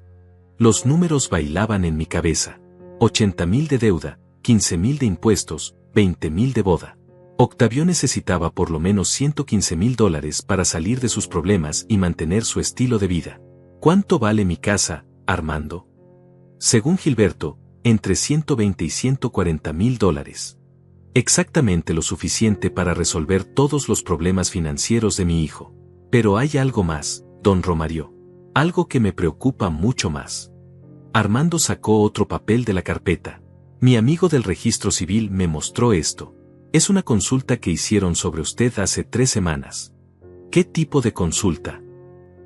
Los números bailaban en mi cabeza. 80.000 de deuda, 15.000 de impuestos, 20.000 de boda. Octavio necesitaba por lo menos $115.000 para salir de sus problemas y mantener su estilo de vida. ¿Cuánto vale mi casa, Armando? Según Gilberto, entre 120 y $140.000. Exactamente lo suficiente para resolver todos los problemas financieros de mi hijo. Pero hay algo más, don Romario. Algo que me preocupa mucho más. Armando sacó otro papel de la carpeta. Mi amigo del registro civil me mostró esto. Es una consulta que hicieron sobre usted hace 3 semanas. ¿Qué tipo de consulta?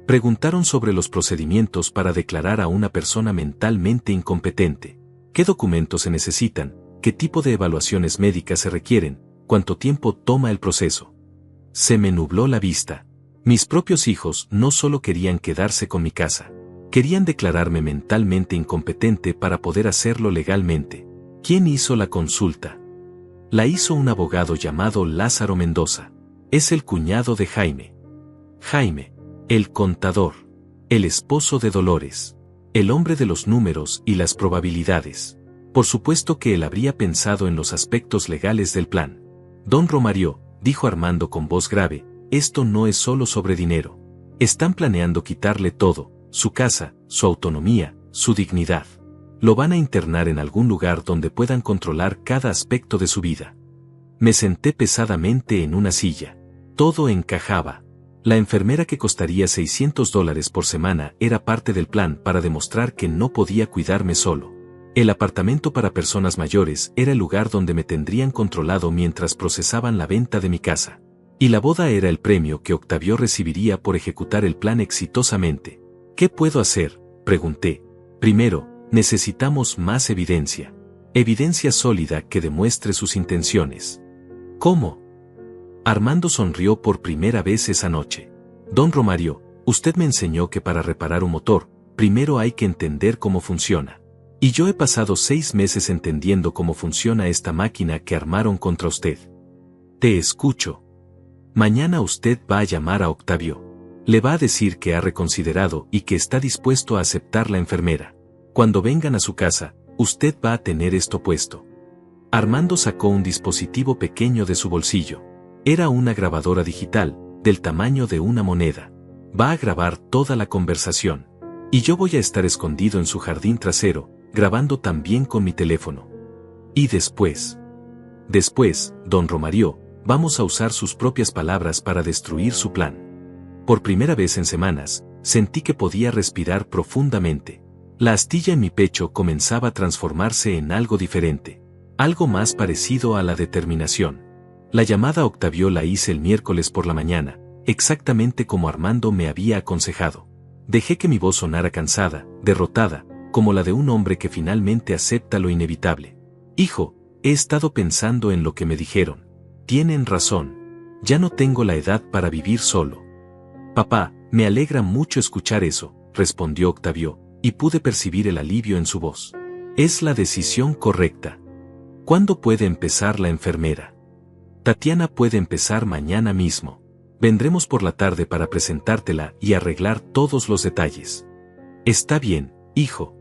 Preguntaron sobre los procedimientos para declarar a una persona mentalmente incompetente. ¿Qué documentos se necesitan? ¿Qué tipo de evaluaciones médicas se requieren? ¿Cuánto tiempo toma el proceso? Se me nubló la vista. Mis propios hijos no solo querían quedarse con mi casa. Querían declararme mentalmente incompetente para poder hacerlo legalmente. ¿Quién hizo la consulta? La hizo un abogado llamado Lázaro Mendoza. Es el cuñado de Jaime. Jaime, el contador, el esposo de Dolores, el hombre de los números y las probabilidades. Por supuesto que él habría pensado en los aspectos legales del plan. Don Romario, dijo Armando con voz grave, esto no es solo sobre dinero. Están planeando quitarle todo, su casa, su autonomía, su dignidad. Lo van a internar en algún lugar donde puedan controlar cada aspecto de su vida. Me senté pesadamente en una silla. Todo encajaba. La enfermera que costaría $600 por semana era parte del plan para demostrar que no podía cuidarme solo. El apartamento para personas mayores era el lugar donde me tendrían controlado mientras procesaban la venta de mi casa. Y la boda era el premio que Octavio recibiría por ejecutar el plan exitosamente. ¿Qué puedo hacer?, pregunté. Primero, necesitamos más evidencia. Evidencia sólida que demuestre sus intenciones. ¿Cómo? Armando sonrió por primera vez esa noche. Don Romario, usted me enseñó que para reparar un motor, primero hay que entender cómo funciona. Y yo he pasado 6 meses entendiendo cómo funciona esta máquina que armaron contra usted. Te escucho. Mañana usted va a llamar a Octavio. Le va a decir que ha reconsiderado y que está dispuesto a aceptar la enfermera. Cuando vengan a su casa, usted va a tener esto puesto. Armando sacó un dispositivo pequeño de su bolsillo. Era una grabadora digital, del tamaño de una moneda. Va a grabar toda la conversación. Y yo voy a estar escondido en su jardín trasero, grabando también con mi teléfono. Y después, don Romario, vamos a usar sus propias palabras para destruir su plan. Por primera vez en semanas, sentí que podía respirar profundamente. La astilla en mi pecho comenzaba a transformarse en algo diferente. Algo más parecido a la determinación. La llamada a Octavio la hice el miércoles por la mañana, exactamente como Armando me había aconsejado. Dejé que mi voz sonara cansada, derrotada, como la de un hombre que finalmente acepta lo inevitable. Hijo, he estado pensando en lo que me dijeron. Tienen razón. Ya no tengo la edad para vivir solo. Papá, me alegra mucho escuchar eso, respondió Octavio, y pude percibir el alivio en su voz. Es la decisión correcta. ¿Cuándo puede empezar la enfermera? Tatiana puede empezar mañana mismo. Vendremos por la tarde para presentártela y arreglar todos los detalles. Está bien, hijo.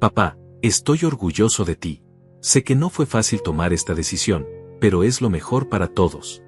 Papá, estoy orgulloso de ti. Sé que no fue fácil tomar esta decisión, pero es lo mejor para todos.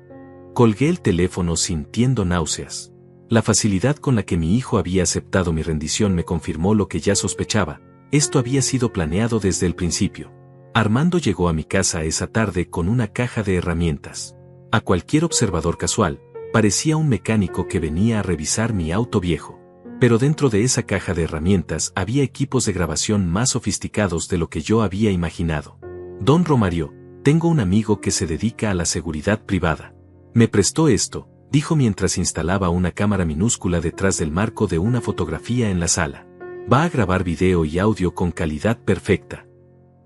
Colgué el teléfono sintiendo náuseas. La facilidad con la que mi hijo había aceptado mi rendición me confirmó lo que ya sospechaba. Esto había sido planeado desde el principio. Armando llegó a mi casa esa tarde con una caja de herramientas. A cualquier observador casual, parecía un mecánico que venía a revisar mi auto viejo. Pero dentro de esa caja de herramientas había equipos de grabación más sofisticados de lo que yo había imaginado. Don Romario, tengo un amigo que se dedica a la seguridad privada. Me prestó esto, dijo mientras instalaba una cámara minúscula detrás del marco de una fotografía en la sala. Va a grabar video y audio con calidad perfecta.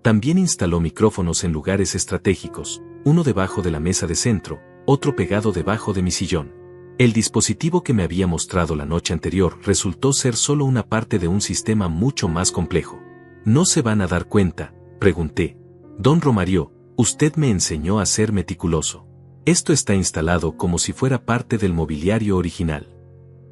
También instaló micrófonos en lugares estratégicos, uno debajo de la mesa de centro, otro pegado debajo de mi sillón. El dispositivo que me había mostrado la noche anterior resultó ser solo una parte de un sistema mucho más complejo. ¿No se van a dar cuenta?, pregunté. Don Romario, usted me enseñó a ser meticuloso. Esto está instalado como si fuera parte del mobiliario original.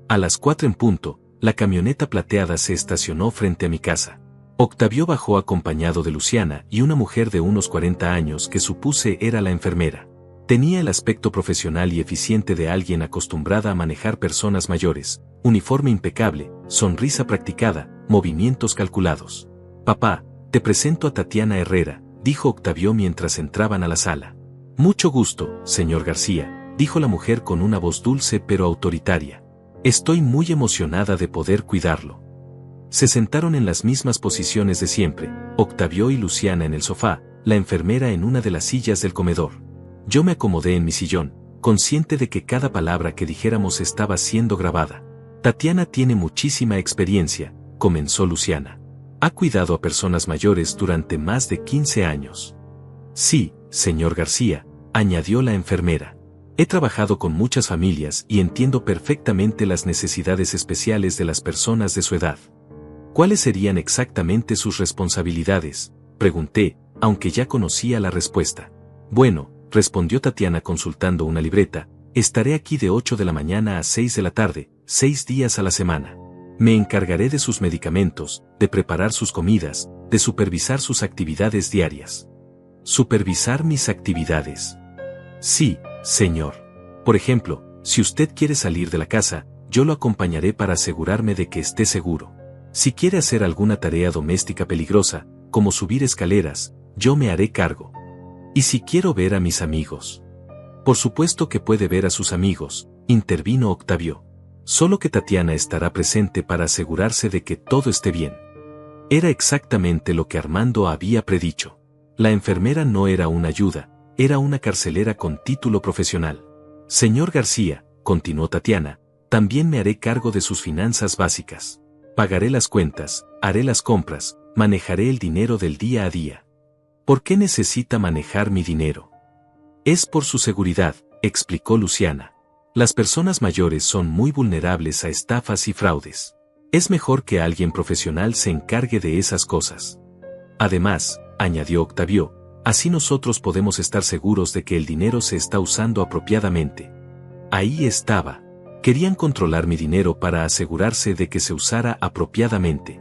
A las 4 en punto, la camioneta plateada se estacionó frente a mi casa. Octavio bajó acompañado de Luciana y una mujer de unos 40 años que supuse era la enfermera. Tenía el aspecto profesional y eficiente de alguien acostumbrada a manejar personas mayores, uniforme impecable, sonrisa practicada, movimientos calculados. «Papá, te presento a Tatiana Herrera», dijo Octavio mientras entraban a la sala. «Mucho gusto, señor García», dijo la mujer con una voz dulce pero autoritaria. «Estoy muy emocionada de poder cuidarlo». Se sentaron en las mismas posiciones de siempre, Octavio y Luciana en el sofá, la enfermera en una de las sillas del comedor. Yo me acomodé en mi sillón, consciente de que cada palabra que dijéramos estaba siendo grabada. «Tatiana tiene muchísima experiencia», comenzó Luciana. «Ha cuidado a personas mayores durante más de 15 años». «Sí, señor García», añadió la enfermera. «He trabajado con muchas familias y entiendo perfectamente las necesidades especiales de las personas de su edad». «¿Cuáles serían exactamente sus responsabilidades?», pregunté, aunque ya conocía la respuesta. «Bueno», respondió Tatiana consultando una libreta, «estaré aquí de 8 de la mañana a 6 de la tarde, 6 días a la semana. Me encargaré de sus medicamentos, de preparar sus comidas, de supervisar sus actividades diarias». «¿Supervisar mis actividades?». «Sí, señor. Por ejemplo, si usted quiere salir de la casa, yo lo acompañaré para asegurarme de que esté seguro. Si quiere hacer alguna tarea doméstica peligrosa, como subir escaleras, yo me haré cargo. Y si quiero ver a mis amigos». «Por supuesto que puede ver a sus amigos», intervino Octavio. «Solo que Tatiana estará presente para asegurarse de que todo esté bien». Era exactamente lo que Armando había predicho. La enfermera no era una ayuda, era una carcelera con título profesional. «Señor García», continuó Tatiana, «también me haré cargo de sus finanzas básicas. Pagaré las cuentas, haré las compras, manejaré el dinero del día a día». «¿Por qué necesita manejar mi dinero?». «Es por su seguridad», explicó Luciana. «Las personas mayores son muy vulnerables a estafas y fraudes. Es mejor que alguien profesional se encargue de esas cosas. Además», añadió Octavio, «así nosotros podemos estar seguros de que el dinero se está usando apropiadamente». Ahí estaba. Querían controlar mi dinero para asegurarse de que se usara apropiadamente.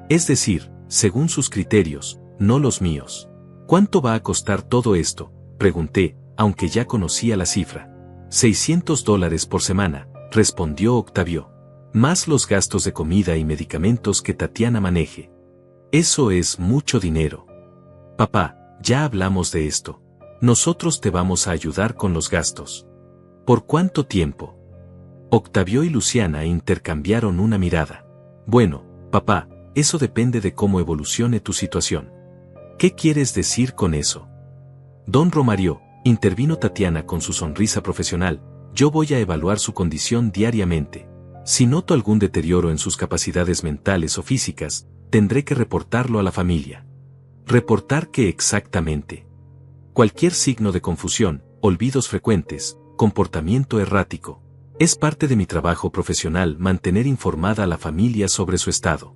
Es decir, según sus criterios, no los míos. «¿Cuánto va a costar todo esto?», pregunté, aunque ya conocía la cifra. $600 por semana, respondió Octavio. «Más los gastos de comida y medicamentos que Tatiana maneje». «Eso es mucho dinero». «Papá, ya hablamos de esto. Nosotros te vamos a ayudar con los gastos». «¿Por cuánto tiempo?». Octavio y Luciana intercambiaron una mirada. «Bueno, papá, eso depende de cómo evolucione tu situación». «¿Qué quieres decir con eso?». «Don Romario», intervino Tatiana con su sonrisa profesional, «yo voy a evaluar su condición diariamente. Si noto algún deterioro en sus capacidades mentales o físicas, tendré que reportarlo a la familia». «¿Reportar qué exactamente?». «Cualquier signo de confusión, olvidos frecuentes, comportamiento errático. Es parte de mi trabajo profesional mantener informada a la familia sobre su estado.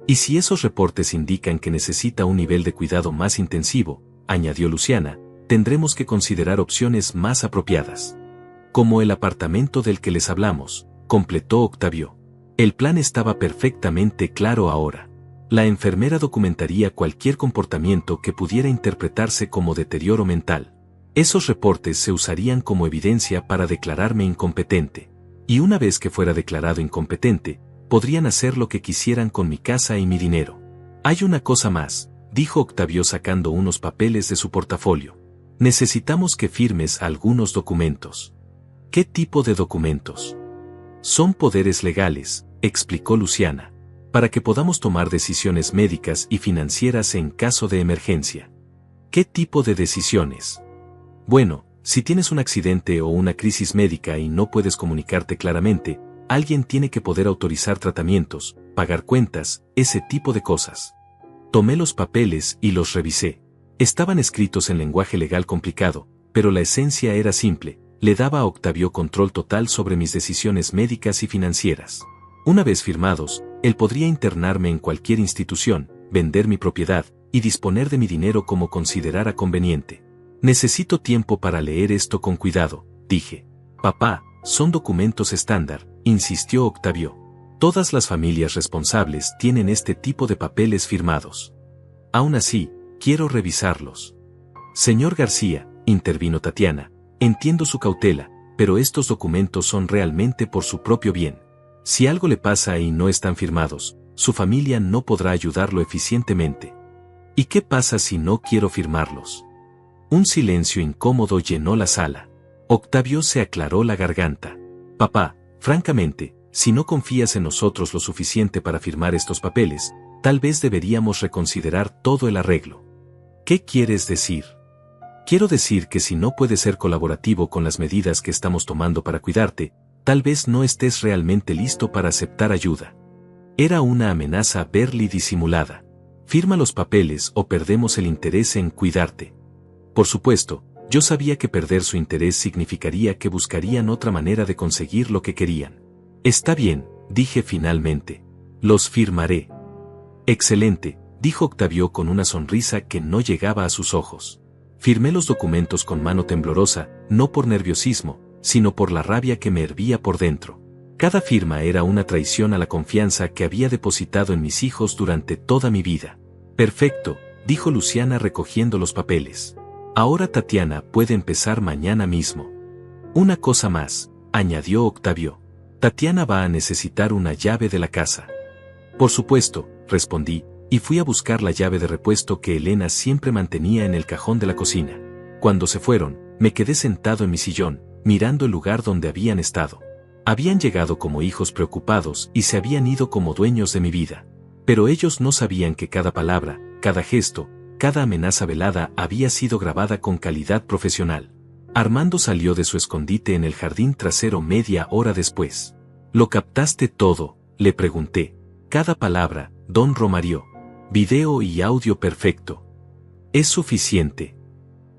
Y si esos reportes indican que necesita un nivel de cuidado más intensivo», añadió Luciana, «tendremos que considerar opciones más apropiadas. Como el apartamento del que les hablamos», completó Octavio. El plan estaba perfectamente claro ahora. La enfermera documentaría cualquier comportamiento que pudiera interpretarse como deterioro mental. Esos reportes se usarían como evidencia para declararme incompetente. Y una vez que fuera declarado incompetente, podrían hacer lo que quisieran con mi casa y mi dinero. «Hay una cosa más», dijo Octavio sacando unos papeles de su portafolio. «Necesitamos que firmes algunos documentos». «¿Qué tipo de documentos?». «Son poderes legales», explicó Luciana, «para que podamos tomar decisiones médicas y financieras en caso de emergencia». «¿Qué tipo de decisiones?». «Bueno, si tienes un accidente o una crisis médica y no puedes comunicarte claramente, alguien tiene que poder autorizar tratamientos, pagar cuentas, ese tipo de cosas». Tomé los papeles y los revisé. Estaban escritos en lenguaje legal complicado, pero la esencia era simple: le daba a Octavio control total sobre mis decisiones médicas y financieras. Una vez firmados, él podría internarme en cualquier institución, vender mi propiedad, y disponer de mi dinero como considerara conveniente. «Necesito tiempo para leer esto con cuidado», dije. «Papá, son documentos estándar», insistió Octavio. Todas las familias responsables tienen este tipo de papeles firmados. Aún así, quiero revisarlos. Señor García, intervino Tatiana, entiendo su cautela, pero estos documentos son realmente por su propio bien. Si algo le pasa y no están firmados, su familia no podrá ayudarlo eficientemente. ¿Y qué pasa si no quiero firmarlos? Un silencio incómodo llenó la sala. Octavio se aclaró la garganta. Papá, francamente, si no confías en nosotros lo suficiente para firmar estos papeles, tal vez deberíamos reconsiderar todo el arreglo. ¿Qué quieres decir? Quiero decir que si no puedes ser colaborativo con las medidas que estamos tomando para cuidarte, tal vez no estés realmente listo para aceptar ayuda. Era una amenaza verla y disimulada. Firma los papeles o perdemos el interés en cuidarte. Por supuesto, yo sabía que perder su interés significaría que buscarían otra manera de conseguir lo que querían. Está bien, dije finalmente. Los firmaré. Excelente, dijo Octavio con una sonrisa que no llegaba a sus ojos. Firmé los documentos con mano temblorosa, no por nerviosismo, sino por la rabia que me hervía por dentro. Cada firma era una traición a la confianza que había depositado en mis hijos durante toda mi vida. Perfecto, dijo Luciana recogiendo los papeles. Ahora Tatiana puede empezar mañana mismo. Una cosa más, añadió Octavio. Tatiana va a necesitar una llave de la casa. Por supuesto, respondí, y fui a buscar la llave de repuesto que Elena siempre mantenía en el cajón de la cocina. Cuando se fueron, me quedé sentado en mi sillón, mirando el lugar donde habían estado. Habían llegado como hijos preocupados y se habían ido como dueños de mi vida. Pero ellos no sabían que cada palabra, cada gesto, cada amenaza velada había sido grabada con calidad profesional. Armando salió de su escondite en el jardín trasero media hora después. ¿Lo captaste todo?, le pregunté. Cada palabra, don Romario. Video y audio perfecto. Es suficiente.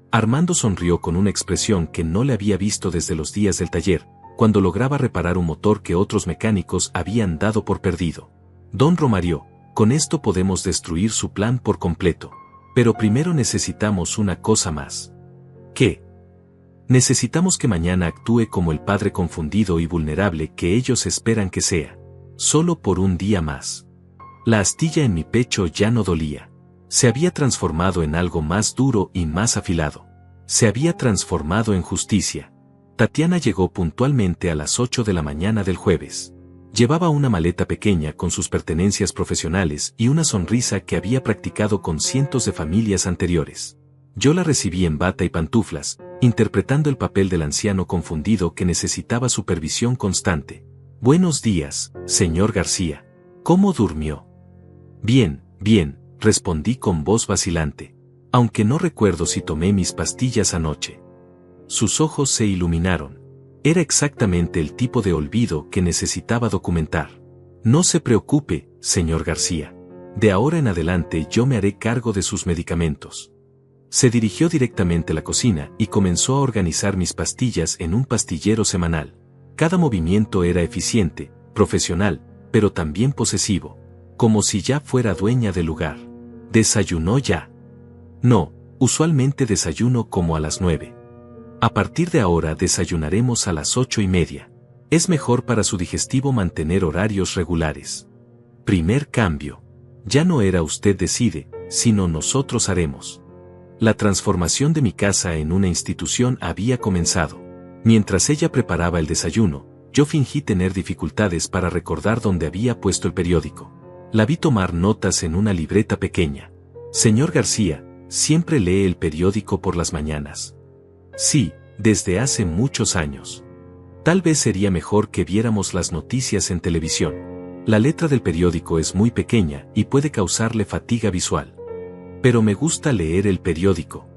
Armando sonrió con una expresión que no le había visto desde los días del taller, cuando lograba reparar un motor que otros mecánicos habían dado por perdido. Don Romario, con esto podemos destruir su plan por completo. Pero primero necesitamos una cosa más. ¿Qué? Necesitamos que mañana actúe como el padre confundido y vulnerable que ellos esperan que sea. Solo por un día más. La astilla en mi pecho ya no dolía. Se había transformado en algo más duro y más afilado. Se había transformado en justicia. Tatiana llegó puntualmente a las 8 de la mañana del jueves. Llevaba una maleta pequeña con sus pertenencias profesionales y una sonrisa que había practicado con cientos de familias anteriores. Yo la recibí en bata y pantuflas, interpretando el papel del anciano confundido que necesitaba supervisión constante. Buenos días, señor García. ¿Cómo durmió? Bien, bien, respondí con voz vacilante. Aunque no recuerdo si tomé mis pastillas anoche. Sus ojos se iluminaron. Era exactamente el tipo de olvido que necesitaba documentar. No se preocupe, señor García. De ahora en adelante yo me haré cargo de sus medicamentos. Se dirigió directamente a la cocina y comenzó a organizar mis pastillas en un pastillero semanal. Cada movimiento era eficiente, profesional, pero también posesivo, como si ya fuera dueña del lugar. ¿Desayunó ya? No, usualmente desayuno como a las 9. A partir de ahora desayunaremos a las 8:30. Es mejor para su digestivo mantener horarios regulares. Primer cambio. Ya no era usted decide, sino nosotros haremos. La transformación de mi casa en una institución había comenzado. Mientras ella preparaba el desayuno, yo fingí tener dificultades para recordar dónde había puesto el periódico. La vi tomar notas en una libreta pequeña. Señor García, ¿siempre lee el periódico por las mañanas? Sí, desde hace muchos años. Tal vez sería mejor que viéramos las noticias en televisión. La letra del periódico es muy pequeña y puede causarle fatiga visual. Pero me gusta leer el periódico.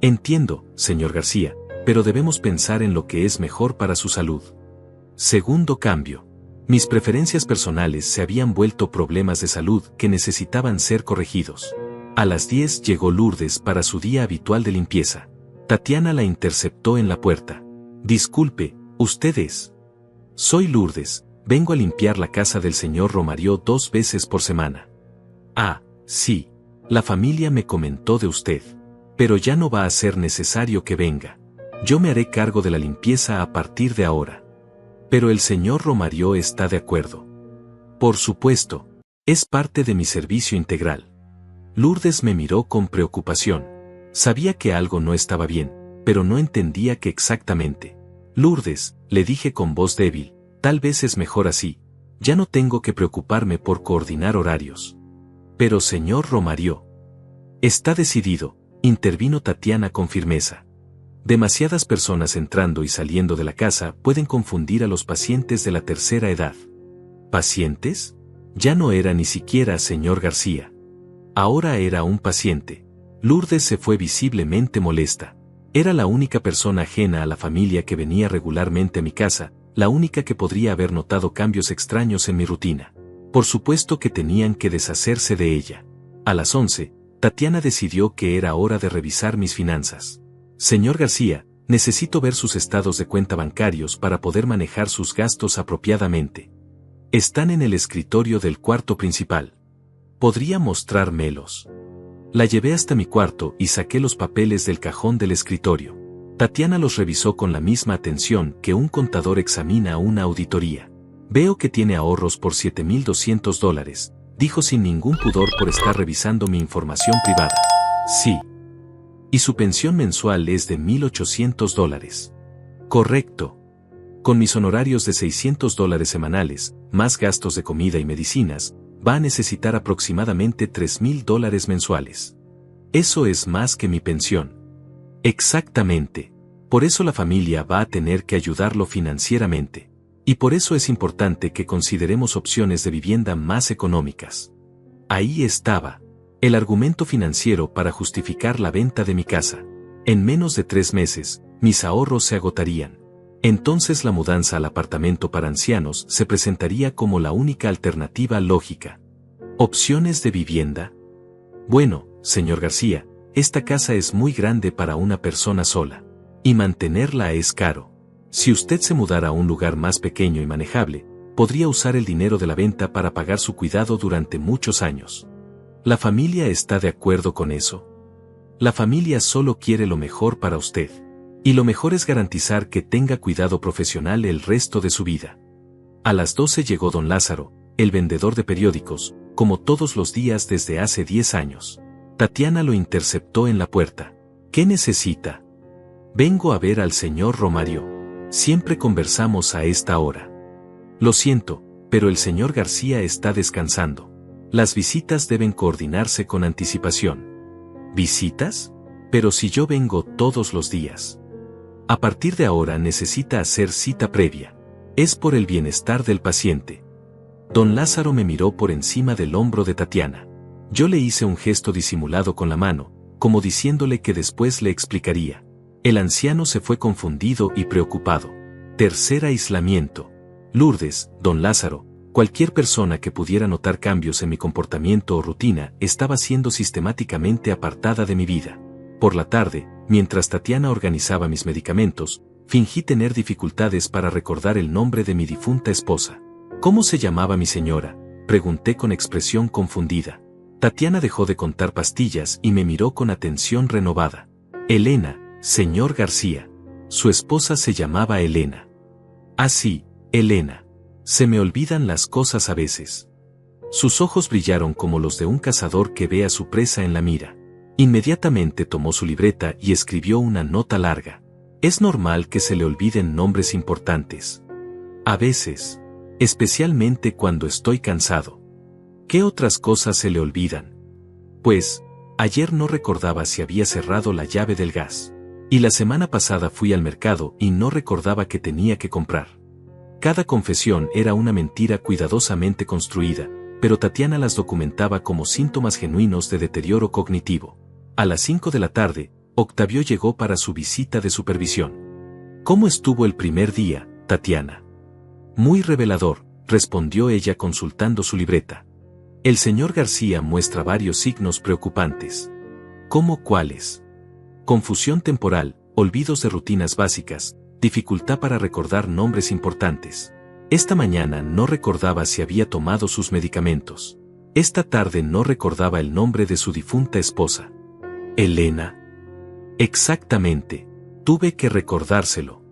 Entiendo, señor García, pero debemos pensar en lo que es mejor para su salud. Segundo cambio. Mis preferencias personales se habían vuelto problemas de salud que necesitaban ser corregidos. A las 10 llegó Lourdes para su día habitual de limpieza. Tatiana la interceptó en la puerta. Disculpe, ¿usted es? Soy Lourdes, vengo a limpiar la casa del señor Romario 2 veces por semana. Ah, sí. La familia me comentó de usted. Pero ya no va a ser necesario que venga. Yo me haré cargo de la limpieza a partir de ahora. Pero el señor Romario está de acuerdo. Por supuesto. Es parte de mi servicio integral. Lourdes me miró con preocupación. Sabía que algo no estaba bien, pero no entendía qué exactamente. Lourdes, le dije con voz débil, tal vez es mejor así. Ya no tengo que preocuparme por coordinar horarios. Pero señor Romario. Está decidido, intervino Tatiana con firmeza. Demasiadas personas entrando y saliendo de la casa pueden confundir a los pacientes de la tercera edad. ¿Pacientes? Ya no era ni siquiera señor García. Ahora era un paciente. Lourdes se fue visiblemente molesta. Era la única persona ajena a la familia que venía regularmente a mi casa, la única que podría haber notado cambios extraños en mi rutina. Por supuesto que tenían que deshacerse de ella. A las 11, Tatiana decidió que era hora de revisar mis finanzas. Señor García, necesito ver sus estados de cuenta bancarios para poder manejar sus gastos apropiadamente. Están en el escritorio del cuarto principal. ¿Podría mostrármelos? La llevé hasta mi cuarto y saqué los papeles del cajón del escritorio. Tatiana los revisó con la misma atención que un contador examina una auditoría. Veo que tiene ahorros por $7,200, dijo sin ningún pudor por estar revisando mi información privada. Sí. Y su pensión mensual es de $1,800. Correcto. Con mis honorarios de $600 semanales, más gastos de comida y medicinas, va a necesitar aproximadamente $3,000 mensuales. Eso es más que mi pensión. Exactamente. Por eso la familia va a tener que ayudarlo financieramente. Y por eso es importante que consideremos opciones de vivienda más económicas. Ahí estaba. El argumento financiero para justificar la venta de mi casa. En menos de 3 meses, mis ahorros se agotarían. Entonces la mudanza al apartamento para ancianos se presentaría como la única alternativa lógica. ¿Opciones de vivienda? Bueno, señor García, esta casa es muy grande para una persona sola. Y mantenerla es caro. Si usted se mudara a un lugar más pequeño y manejable, podría usar el dinero de la venta para pagar su cuidado durante muchos años. ¿La familia está de acuerdo con eso? La familia solo quiere lo mejor para usted. Y lo mejor es garantizar que tenga cuidado profesional el resto de su vida. A las 12 llegó don Lázaro, el vendedor de periódicos, como todos los días desde hace 10 años. Tatiana lo interceptó en la puerta. ¿Qué necesita? Vengo a ver al señor Romario. Siempre conversamos a esta hora. Lo siento, pero el señor García está descansando. Las visitas deben coordinarse con anticipación. ¿Visitas? Pero si yo vengo todos los días. A partir de ahora necesita hacer cita previa. Es por el bienestar del paciente. Don Lázaro me miró por encima del hombro de Tatiana. Yo le hice un gesto disimulado con la mano, como diciéndole que después le explicaría. El anciano se fue confundido y preocupado. Tercer aislamiento. Lourdes, don Lázaro, cualquier persona que pudiera notar cambios en mi comportamiento o rutina estaba siendo sistemáticamente apartada de mi vida. Por la tarde, mientras Tatiana organizaba mis medicamentos, fingí tener dificultades para recordar el nombre de mi difunta esposa. ¿Cómo se llamaba mi señora?, pregunté con expresión confundida. Tatiana dejó de contar pastillas y me miró con atención renovada. Elena, señor García. Su esposa se llamaba Elena. Ah, sí, Elena. Se me olvidan las cosas a veces. Sus ojos brillaron como los de un cazador que ve a su presa en la mira. Inmediatamente tomó su libreta y escribió una nota larga. Es normal que se le olviden nombres importantes. A veces. Especialmente cuando estoy cansado. ¿Qué otras cosas se le olvidan? Pues, ayer no recordaba si había cerrado la llave del gas. Y la semana pasada fui al mercado y no recordaba que tenía que comprar. Cada confesión era una mentira cuidadosamente construida, pero Tatiana las documentaba como síntomas genuinos de deterioro cognitivo. A las 5 de la tarde, Octavio llegó para su visita de supervisión. ¿Cómo estuvo el primer día, Tatiana? Muy revelador, respondió ella consultando su libreta. El señor García muestra varios signos preocupantes. ¿Cómo cuáles? Confusión temporal, olvidos de rutinas básicas, dificultad para recordar nombres importantes. Esta mañana no recordaba si había tomado sus medicamentos. Esta tarde no recordaba el nombre de su difunta esposa. ¿Elena? Exactamente. Tuve que recordárselo.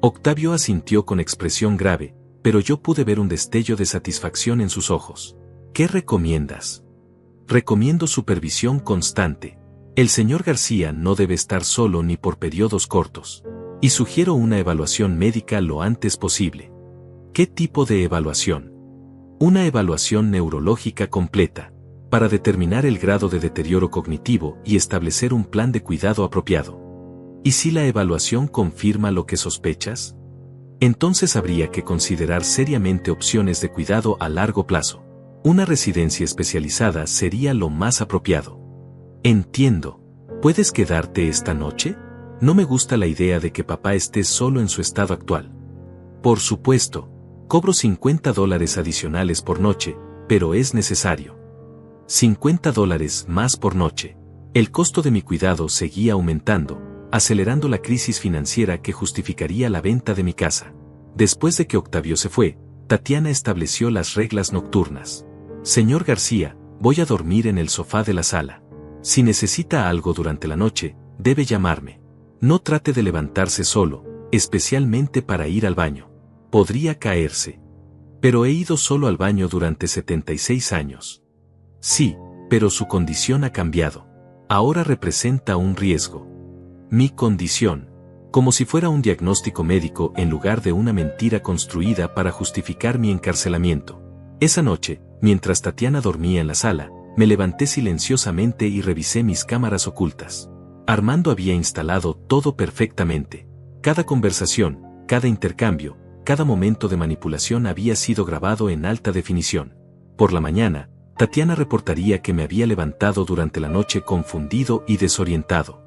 Octavio asintió con expresión grave, pero yo pude ver un destello de satisfacción en sus ojos. ¿Qué recomiendas? Recomiendo supervisión constante. El señor García no debe estar solo ni por periodos cortos. Y sugiero una evaluación médica lo antes posible. ¿Qué tipo de evaluación? Una evaluación neurológica completa, para determinar el grado de deterioro cognitivo y establecer un plan de cuidado apropiado. ¿Y si la evaluación confirma lo que sospechas? Entonces habría que considerar seriamente opciones de cuidado a largo plazo. Una residencia especializada sería lo más apropiado. Entiendo. ¿Puedes quedarte esta noche? No me gusta la idea de que papá esté solo en su estado actual. Por supuesto. Cobro $50 adicionales por noche, pero es necesario. $50 más por noche. El costo de mi cuidado seguía aumentando, acelerando la crisis financiera que justificaría la venta de mi casa. Después de que Octavio se fue, Tatiana estableció las reglas nocturnas. Señor García, voy a dormir en el sofá de la sala. Si necesita algo durante la noche, debe llamarme. No trate de levantarse solo, especialmente para ir al baño. Podría caerse. Pero he ido solo al baño durante 76 años. Sí, pero su condición ha cambiado. Ahora representa un riesgo. Mi condición. Como si fuera un diagnóstico médico en lugar de una mentira construida para justificar mi encarcelamiento. Esa noche, mientras Tatiana dormía en la sala, me levanté silenciosamente y revisé mis cámaras ocultas. Armando había instalado todo perfectamente. Cada conversación, cada intercambio, cada momento de manipulación había sido grabado en alta definición. Por la mañana, Tatiana reportaría que me había levantado durante la noche confundido y desorientado.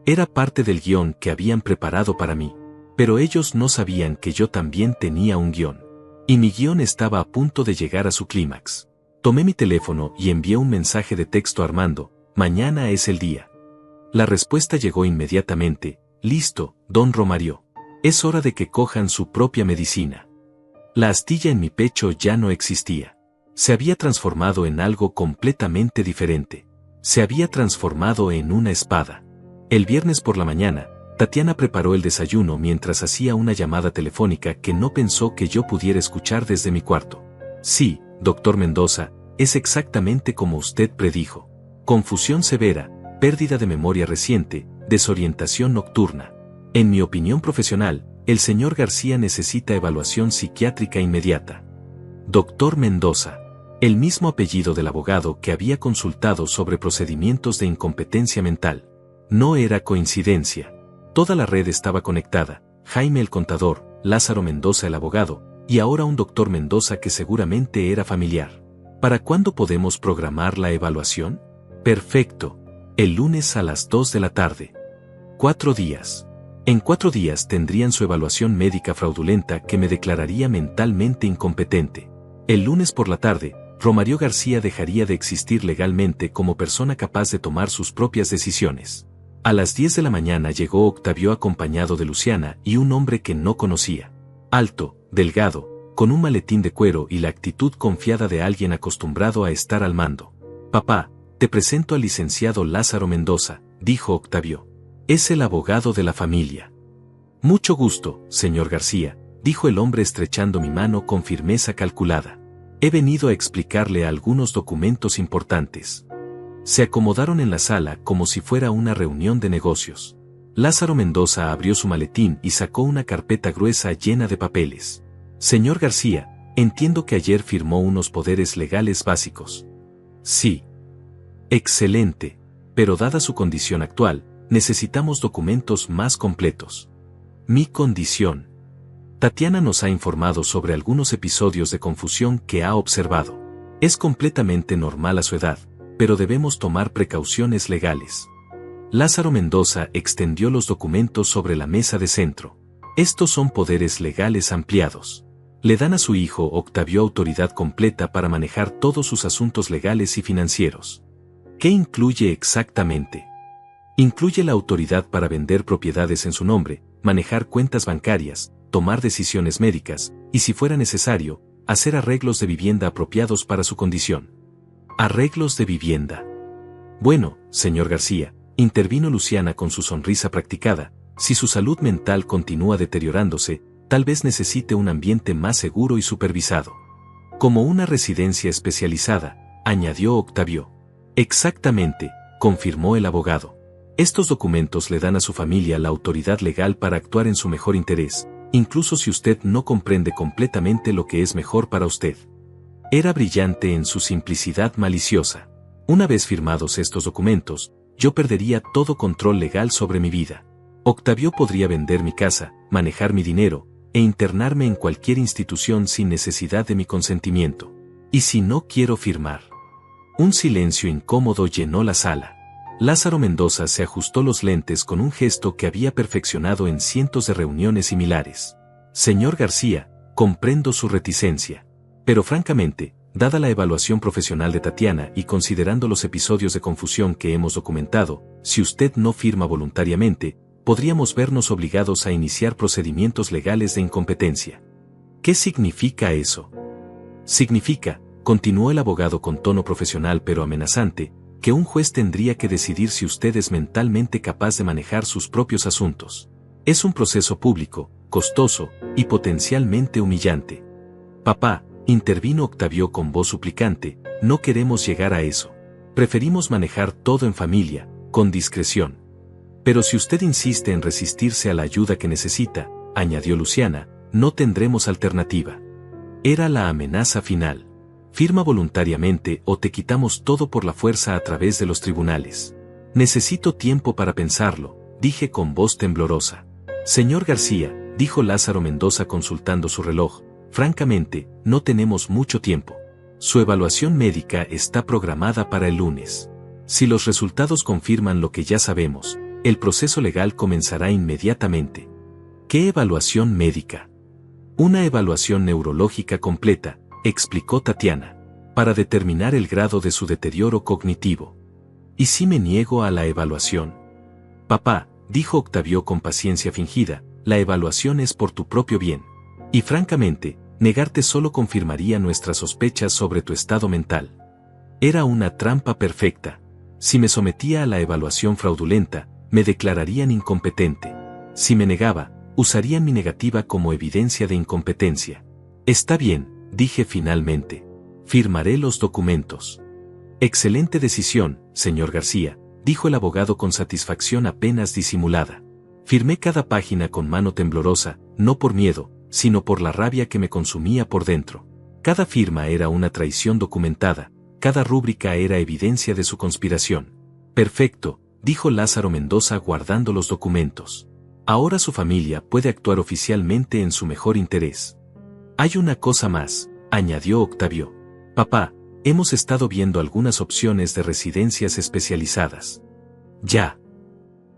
Era parte del guión que habían preparado para mí, pero ellos no sabían que yo también tenía un guión. Y mi guión estaba a punto de llegar a su clímax. Tomé mi teléfono y envié un mensaje de texto a Armando: mañana es el día. La respuesta llegó inmediatamente: listo, don Romario. Es hora de que cojan su propia medicina. La astilla en mi pecho ya no existía. Se había transformado en algo completamente diferente. Se había transformado en una espada. El viernes por la mañana, Tatiana preparó el desayuno mientras hacía una llamada telefónica que no pensó que yo pudiera escuchar desde mi cuarto. Sí, doctor Mendoza, es exactamente como usted predijo. Confusión severa, pérdida de memoria reciente, desorientación nocturna. En mi opinión profesional, el señor García necesita evaluación psiquiátrica inmediata. Doctor Mendoza. El mismo apellido del abogado que había consultado sobre procedimientos de incompetencia mental. No era coincidencia. Toda la red estaba conectada: Jaime el contador, Lázaro Mendoza el abogado, y ahora un doctor Mendoza que seguramente era familiar. ¿Para cuándo podemos programar la evaluación? Perfecto. El lunes a las 2 de la tarde. 4 días. En 4 días tendrían su evaluación médica fraudulenta que me declararía mentalmente incompetente. El lunes por la tarde, Romario García dejaría de existir legalmente como persona capaz de tomar sus propias decisiones. A las 10 de la mañana llegó Octavio acompañado de Luciana y un hombre que no conocía. Alto, delgado, con un maletín de cuero y la actitud confiada de alguien acostumbrado a estar al mando. Papá, te presento al licenciado Lázaro Mendoza, dijo Octavio. Es el abogado de la familia. Mucho gusto, señor García, dijo el hombre estrechando mi mano con firmeza calculada. He venido a explicarle algunos documentos importantes. Se acomodaron en la sala como si fuera una reunión de negocios. Lázaro Mendoza abrió su maletín y sacó una carpeta gruesa llena de papeles. Señor García, entiendo que ayer firmó unos poderes legales básicos. Sí. Excelente, pero dada su condición actual, necesitamos documentos más completos. Mi condición. Tatiana nos ha informado sobre algunos episodios de confusión que ha observado. Es completamente normal a su edad, pero debemos tomar precauciones legales. Lázaro Mendoza extendió los documentos sobre la mesa de centro. Estos son poderes legales ampliados. Le dan a su hijo Octavio autoridad completa para manejar todos sus asuntos legales y financieros. ¿Qué incluye exactamente? Incluye la autoridad para vender propiedades en su nombre, manejar cuentas bancarias, tomar decisiones médicas, y si fuera necesario, hacer arreglos de vivienda apropiados para su condición. Arreglos de vivienda. Bueno, señor García, intervino Luciana con su sonrisa practicada, si su salud mental continúa deteriorándose, tal vez necesite un ambiente más seguro y supervisado. Como una residencia especializada, añadió Octavio. Exactamente, confirmó el abogado. Estos documentos le dan a su familia la autoridad legal para actuar en su mejor interés, incluso si usted no comprende completamente lo que es mejor para usted. Era brillante en su simplicidad maliciosa. Una vez firmados estos documentos, yo perdería todo control legal sobre mi vida. Octavio podría vender mi casa, manejar mi dinero, e internarme en cualquier institución sin necesidad de mi consentimiento. ¿Y si no quiero firmar? Un silencio incómodo llenó la sala. Lázaro Mendoza se ajustó los lentes con un gesto que había perfeccionado en cientos de reuniones similares. Señor García, comprendo su reticencia. Pero francamente, dada la evaluación profesional de Tatiana y considerando los episodios de confusión que hemos documentado, si usted no firma voluntariamente, podríamos vernos obligados a iniciar procedimientos legales de incompetencia. ¿Qué significa eso? Significa, continuó el abogado con tono profesional pero amenazante, que un juez tendría que decidir si usted es mentalmente capaz de manejar sus propios asuntos. Es un proceso público, costoso y potencialmente humillante. Papá, intervino Octavio con voz suplicante, no queremos llegar a eso. Preferimos manejar todo en familia, con discreción. Pero si usted insiste en resistirse a la ayuda que necesita, añadió Luciana, no tendremos alternativa. Era la amenaza final. Firma voluntariamente o te quitamos todo por la fuerza a través de los tribunales. Necesito tiempo para pensarlo, dije con voz temblorosa. Señor García, dijo Lázaro Mendoza consultando su reloj, francamente, no tenemos mucho tiempo. Su evaluación médica está programada para el lunes. Si los resultados confirman lo que ya sabemos, el proceso legal comenzará inmediatamente. ¿Qué evaluación médica? Una evaluación neurológica completa, explicó Tatiana, para determinar el grado de su deterioro cognitivo. ¿Y si me niego a la evaluación? Papá, dijo Octavio con paciencia fingida, la evaluación es por tu propio bien. Y francamente, negarte solo confirmaría nuestras sospechas sobre tu estado mental. Era una trampa perfecta. Si me sometía a la evaluación fraudulenta, me declararían incompetente. Si me negaba, usarían mi negativa como evidencia de incompetencia. Está bien, dije finalmente. Firmaré los documentos. Excelente decisión, señor García, dijo el abogado con satisfacción apenas disimulada. Firmé cada página con mano temblorosa, no por miedo, sino por la rabia que me consumía por dentro. Cada firma era una traición documentada, cada rúbrica era evidencia de su conspiración. Perfecto, dijo Lázaro Mendoza guardando los documentos. Ahora su familia puede actuar oficialmente en su mejor interés. Hay una cosa más, añadió Octavio. Papá, hemos estado viendo algunas opciones de residencias especializadas. Ya.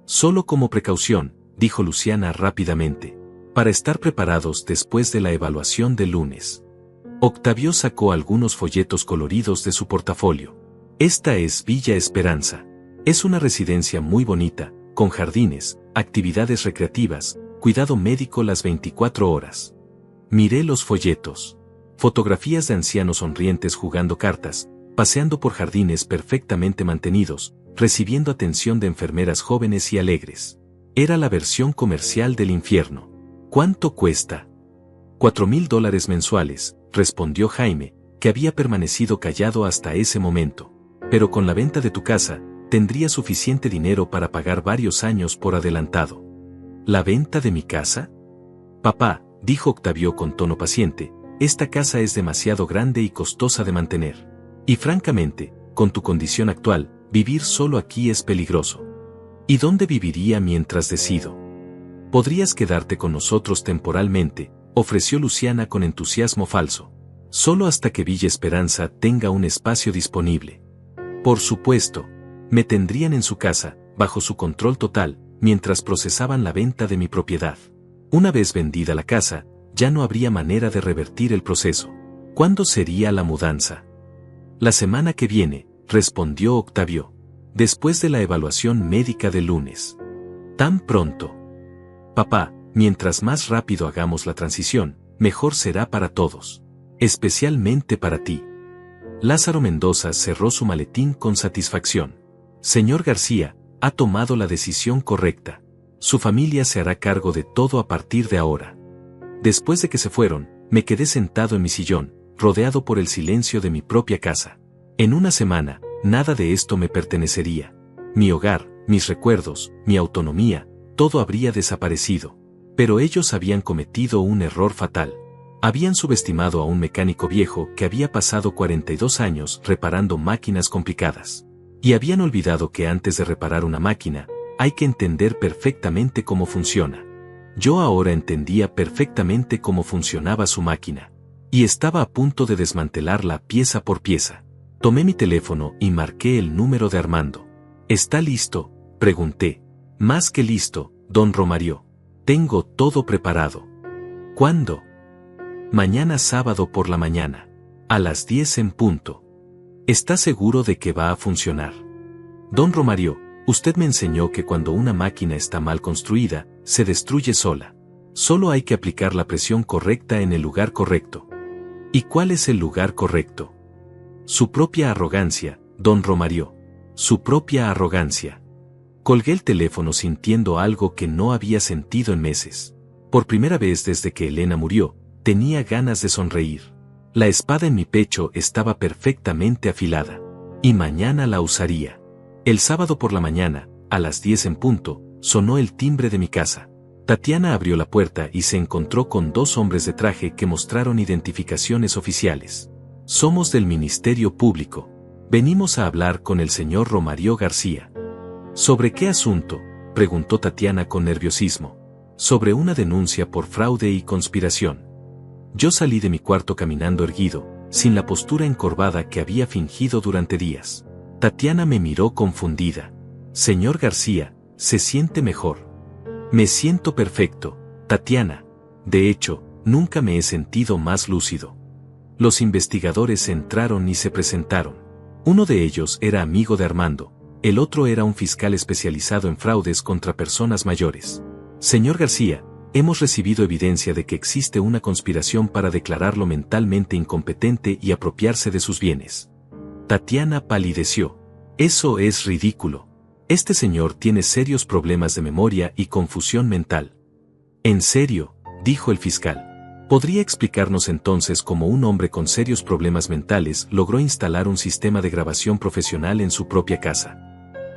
Solo como precaución, dijo Luciana rápidamente, para estar preparados después de la evaluación del lunes. Octavio sacó algunos folletos coloridos de su portafolio. Esta es Villa Esperanza. Es una residencia muy bonita, con jardines, actividades recreativas, cuidado médico las 24 horas. Miré los folletos. Fotografías de ancianos sonrientes jugando cartas, paseando por jardines perfectamente mantenidos, recibiendo atención de enfermeras jóvenes y alegres. Era la versión comercial del infierno. ¿Cuánto cuesta? $4,000 mensuales, respondió Jaime, que había permanecido callado hasta ese momento. Pero con la venta de tu casa, tendría suficiente dinero para pagar varios años por adelantado. ¿La venta de mi casa? Papá, dijo Octavio con tono paciente, esta casa es demasiado grande y costosa de mantener. Y francamente, con tu condición actual, vivir solo aquí es peligroso. ¿Y dónde viviría mientras decido? Podrías quedarte con nosotros temporalmente, ofreció Luciana con entusiasmo falso. Solo hasta que Villa Esperanza tenga un espacio disponible. Por supuesto, me tendrían en su casa, bajo su control total, mientras procesaban la venta de mi propiedad. Una vez vendida la casa, ya no habría manera de revertir el proceso. ¿Cuándo sería la mudanza? La semana que viene, respondió Octavio. Después de la evaluación médica del lunes. ¿Tan pronto? Papá, mientras más rápido hagamos la transición, mejor será para todos. Especialmente para ti. Lázaro Mendoza cerró su maletín con satisfacción. Señor García, ha tomado la decisión correcta. Su familia se hará cargo de todo a partir de ahora. Después de que se fueron, me quedé sentado en mi sillón, rodeado por el silencio de mi propia casa. En una semana, nada de esto me pertenecería. Mi hogar, mis recuerdos, mi autonomía, todo habría desaparecido. Pero ellos habían cometido un error fatal. Habían subestimado a un mecánico viejo que había pasado 42 años reparando máquinas complicadas. Y habían olvidado que antes de reparar una máquina, hay que entender perfectamente cómo funciona. Yo ahora entendía perfectamente cómo funcionaba su máquina. Y estaba a punto de desmantelarla pieza por pieza. Tomé mi teléfono y marqué el número de Armando. ¿Está listo?, pregunté. Más que listo, don Romario. Tengo todo preparado. ¿Cuándo? Mañana sábado por la mañana. A las 10 en punto. ¿Está seguro de que va a funcionar? Don Romario, usted me enseñó que cuando una máquina está mal construida, se destruye sola. Solo hay que aplicar la presión correcta en el lugar correcto. ¿Y cuál es el lugar correcto? Su propia arrogancia, don Romario. Su propia arrogancia. Colgué el teléfono sintiendo algo que no había sentido en meses. Por primera vez desde que Elena murió, tenía ganas de sonreír. La espada en mi pecho estaba perfectamente afilada. Y mañana la usaría. El sábado por la mañana, a las 10 en punto, sonó el timbre de mi casa. Tatiana abrió la puerta y se encontró con dos hombres de traje que mostraron identificaciones oficiales. Somos del Ministerio Público. Venimos a hablar con el señor Romario García. ¿Sobre qué asunto?, preguntó Tatiana con nerviosismo. Sobre una denuncia por fraude y conspiración. Yo salí de mi cuarto caminando erguido, sin la postura encorvada que había fingido durante días. Tatiana me miró confundida. Señor García, ¿se siente mejor? Me siento perfecto, Tatiana. De hecho, nunca me he sentido más lúcido. Los investigadores entraron y se presentaron. Uno de ellos era amigo de Armando. El otro era un fiscal especializado en fraudes contra personas mayores. Señor García, hemos recibido evidencia de que existe una conspiración para declararlo mentalmente incompetente y apropiarse de sus bienes. Tatiana palideció. Eso es ridículo. Este señor tiene serios problemas de memoria y confusión mental. ¿En serio?, dijo el fiscal. ¿Podría explicarnos entonces cómo un hombre con serios problemas mentales logró instalar un sistema de grabación profesional en su propia casa?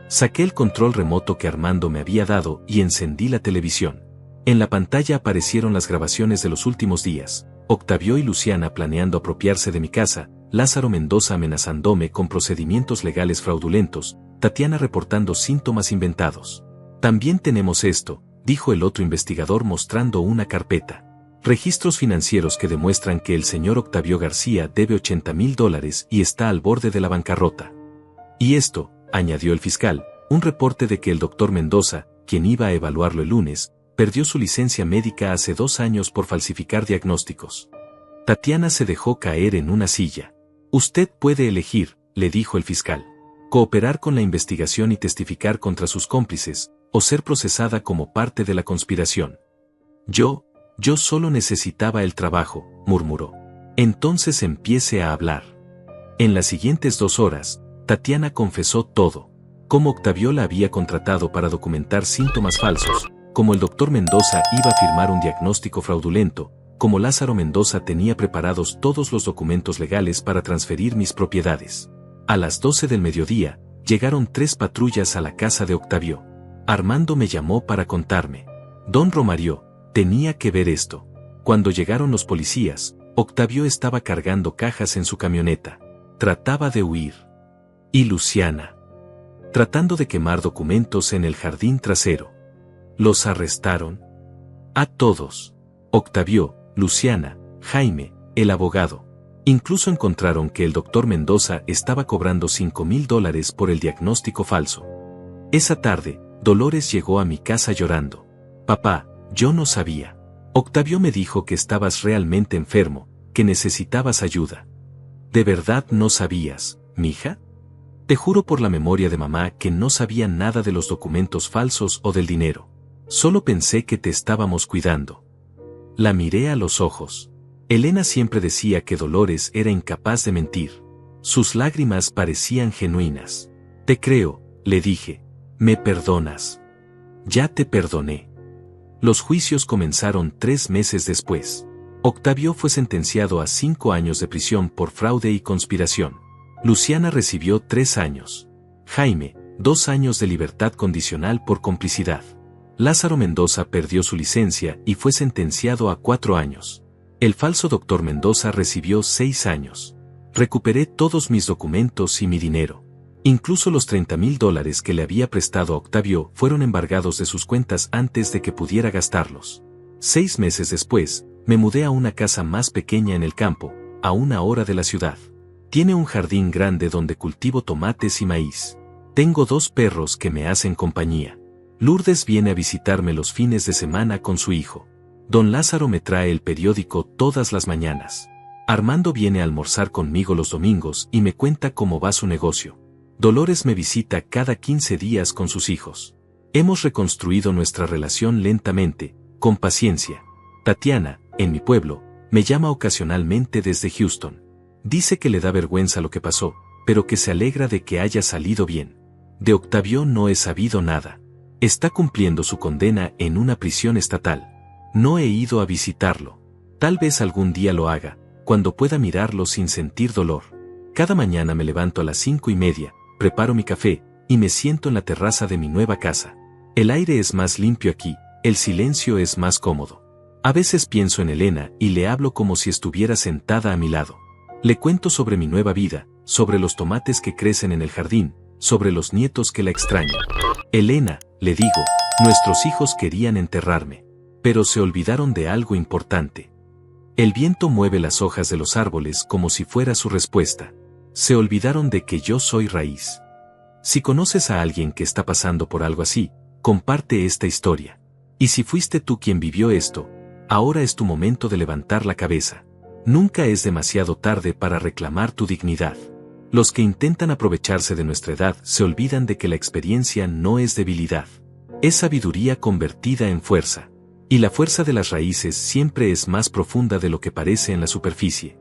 Saqué el control remoto que Armando me había dado y encendí la televisión. En la pantalla aparecieron las grabaciones de los últimos días. Octavio y Luciana planeando apropiarse de mi casa, Lázaro Mendoza amenazándome con procedimientos legales fraudulentos, Tatiana reportando síntomas inventados. También tenemos esto, dijo el otro investigador mostrando una carpeta. Registros financieros que demuestran que el señor Octavio García debe $80,000 y está al borde de la bancarrota. Y esto, añadió el fiscal, un reporte de que el doctor Mendoza, quien iba a evaluarlo el lunes, perdió su licencia médica hace 2 años por falsificar diagnósticos. Tatiana se dejó caer en una silla. Usted puede elegir, le dijo el fiscal, cooperar con la investigación y testificar contra sus cómplices, o ser procesada como parte de la conspiración. Yo solo necesitaba el trabajo, murmuró. Entonces empiece a hablar. En las siguientes 2 horas, Tatiana confesó todo. Cómo Octavio la había contratado para documentar síntomas falsos, cómo el doctor Mendoza iba a firmar un diagnóstico fraudulento, cómo Lázaro Mendoza tenía preparados todos los documentos legales para transferir mis propiedades. A las 12 del mediodía, llegaron 3 patrullas a la casa de Octavio. Armando me llamó para contarme. Don Romario, tenía que ver esto. Cuando llegaron los policías, Octavio estaba cargando cajas en su camioneta. Trataba de huir. Y Luciana, tratando de quemar documentos en el jardín trasero. ¿Los arrestaron? A todos. Octavio, Luciana, Jaime, el abogado. Incluso encontraron que el doctor Mendoza estaba cobrando $5,000 por el diagnóstico falso. Esa tarde, Dolores llegó a mi casa llorando. Papá, yo no sabía. Octavio me dijo que estabas realmente enfermo, que necesitabas ayuda. ¿De verdad no sabías, mija? Te juro por la memoria de mamá que no sabía nada de los documentos falsos o del dinero. Solo pensé que te estábamos cuidando. La miré a los ojos. Elena siempre decía que Dolores era incapaz de mentir. Sus lágrimas parecían genuinas. Te creo, le dije. ¿Me perdonas? Ya te perdoné. Los juicios comenzaron 3 meses después. Octavio fue sentenciado a 5 años de prisión por fraude y conspiración. Luciana recibió 3 años. Jaime, 2 años de libertad condicional por complicidad. Lázaro Mendoza perdió su licencia y fue sentenciado a 4 años. El falso doctor Mendoza recibió 6 años. Recuperé todos mis documentos y mi dinero. Incluso los $30,000 que le había prestado a Octavio fueron embargados de sus cuentas antes de que pudiera gastarlos. 6 meses después, me mudé a una casa más pequeña en el campo, a 1 hora de la ciudad. Tiene un jardín grande donde cultivo tomates y maíz. Tengo 2 perros que me hacen compañía. Lourdes viene a visitarme los fines de semana con su hijo. Don Lázaro me trae el periódico todas las mañanas. Armando viene a almorzar conmigo los domingos y me cuenta cómo va su negocio. Dolores me visita cada 15 días con sus hijos. Hemos reconstruido nuestra relación lentamente, con paciencia. Tatiana, en mi pueblo, me llama ocasionalmente desde Houston. Dice que le da vergüenza lo que pasó, pero que se alegra de que haya salido bien. De Octavio no he sabido nada. Está cumpliendo su condena en una prisión estatal. No he ido a visitarlo. Tal vez algún día lo haga, cuando pueda mirarlo sin sentir dolor. Cada mañana me levanto a las 5:30, preparo mi café, y me siento en la terraza de mi nueva casa. El aire es más limpio aquí, el silencio es más cómodo. A veces pienso en Elena y le hablo como si estuviera sentada a mi lado. Le cuento sobre mi nueva vida, sobre los tomates que crecen en el jardín, sobre los nietos que la extrañan. Elena, le digo, nuestros hijos querían enterrarme, pero se olvidaron de algo importante. El viento mueve las hojas de los árboles como si fuera su respuesta. Se olvidaron de que yo soy raíz. Si conoces a alguien que está pasando por algo así, comparte esta historia. Y si fuiste tú quien vivió esto, ahora es tu momento de levantar la cabeza. Nunca es demasiado tarde para reclamar tu dignidad. Los que intentan aprovecharse de nuestra edad se olvidan de que la experiencia no es debilidad. Es sabiduría convertida en fuerza. Y la fuerza de las raíces siempre es más profunda de lo que parece en la superficie.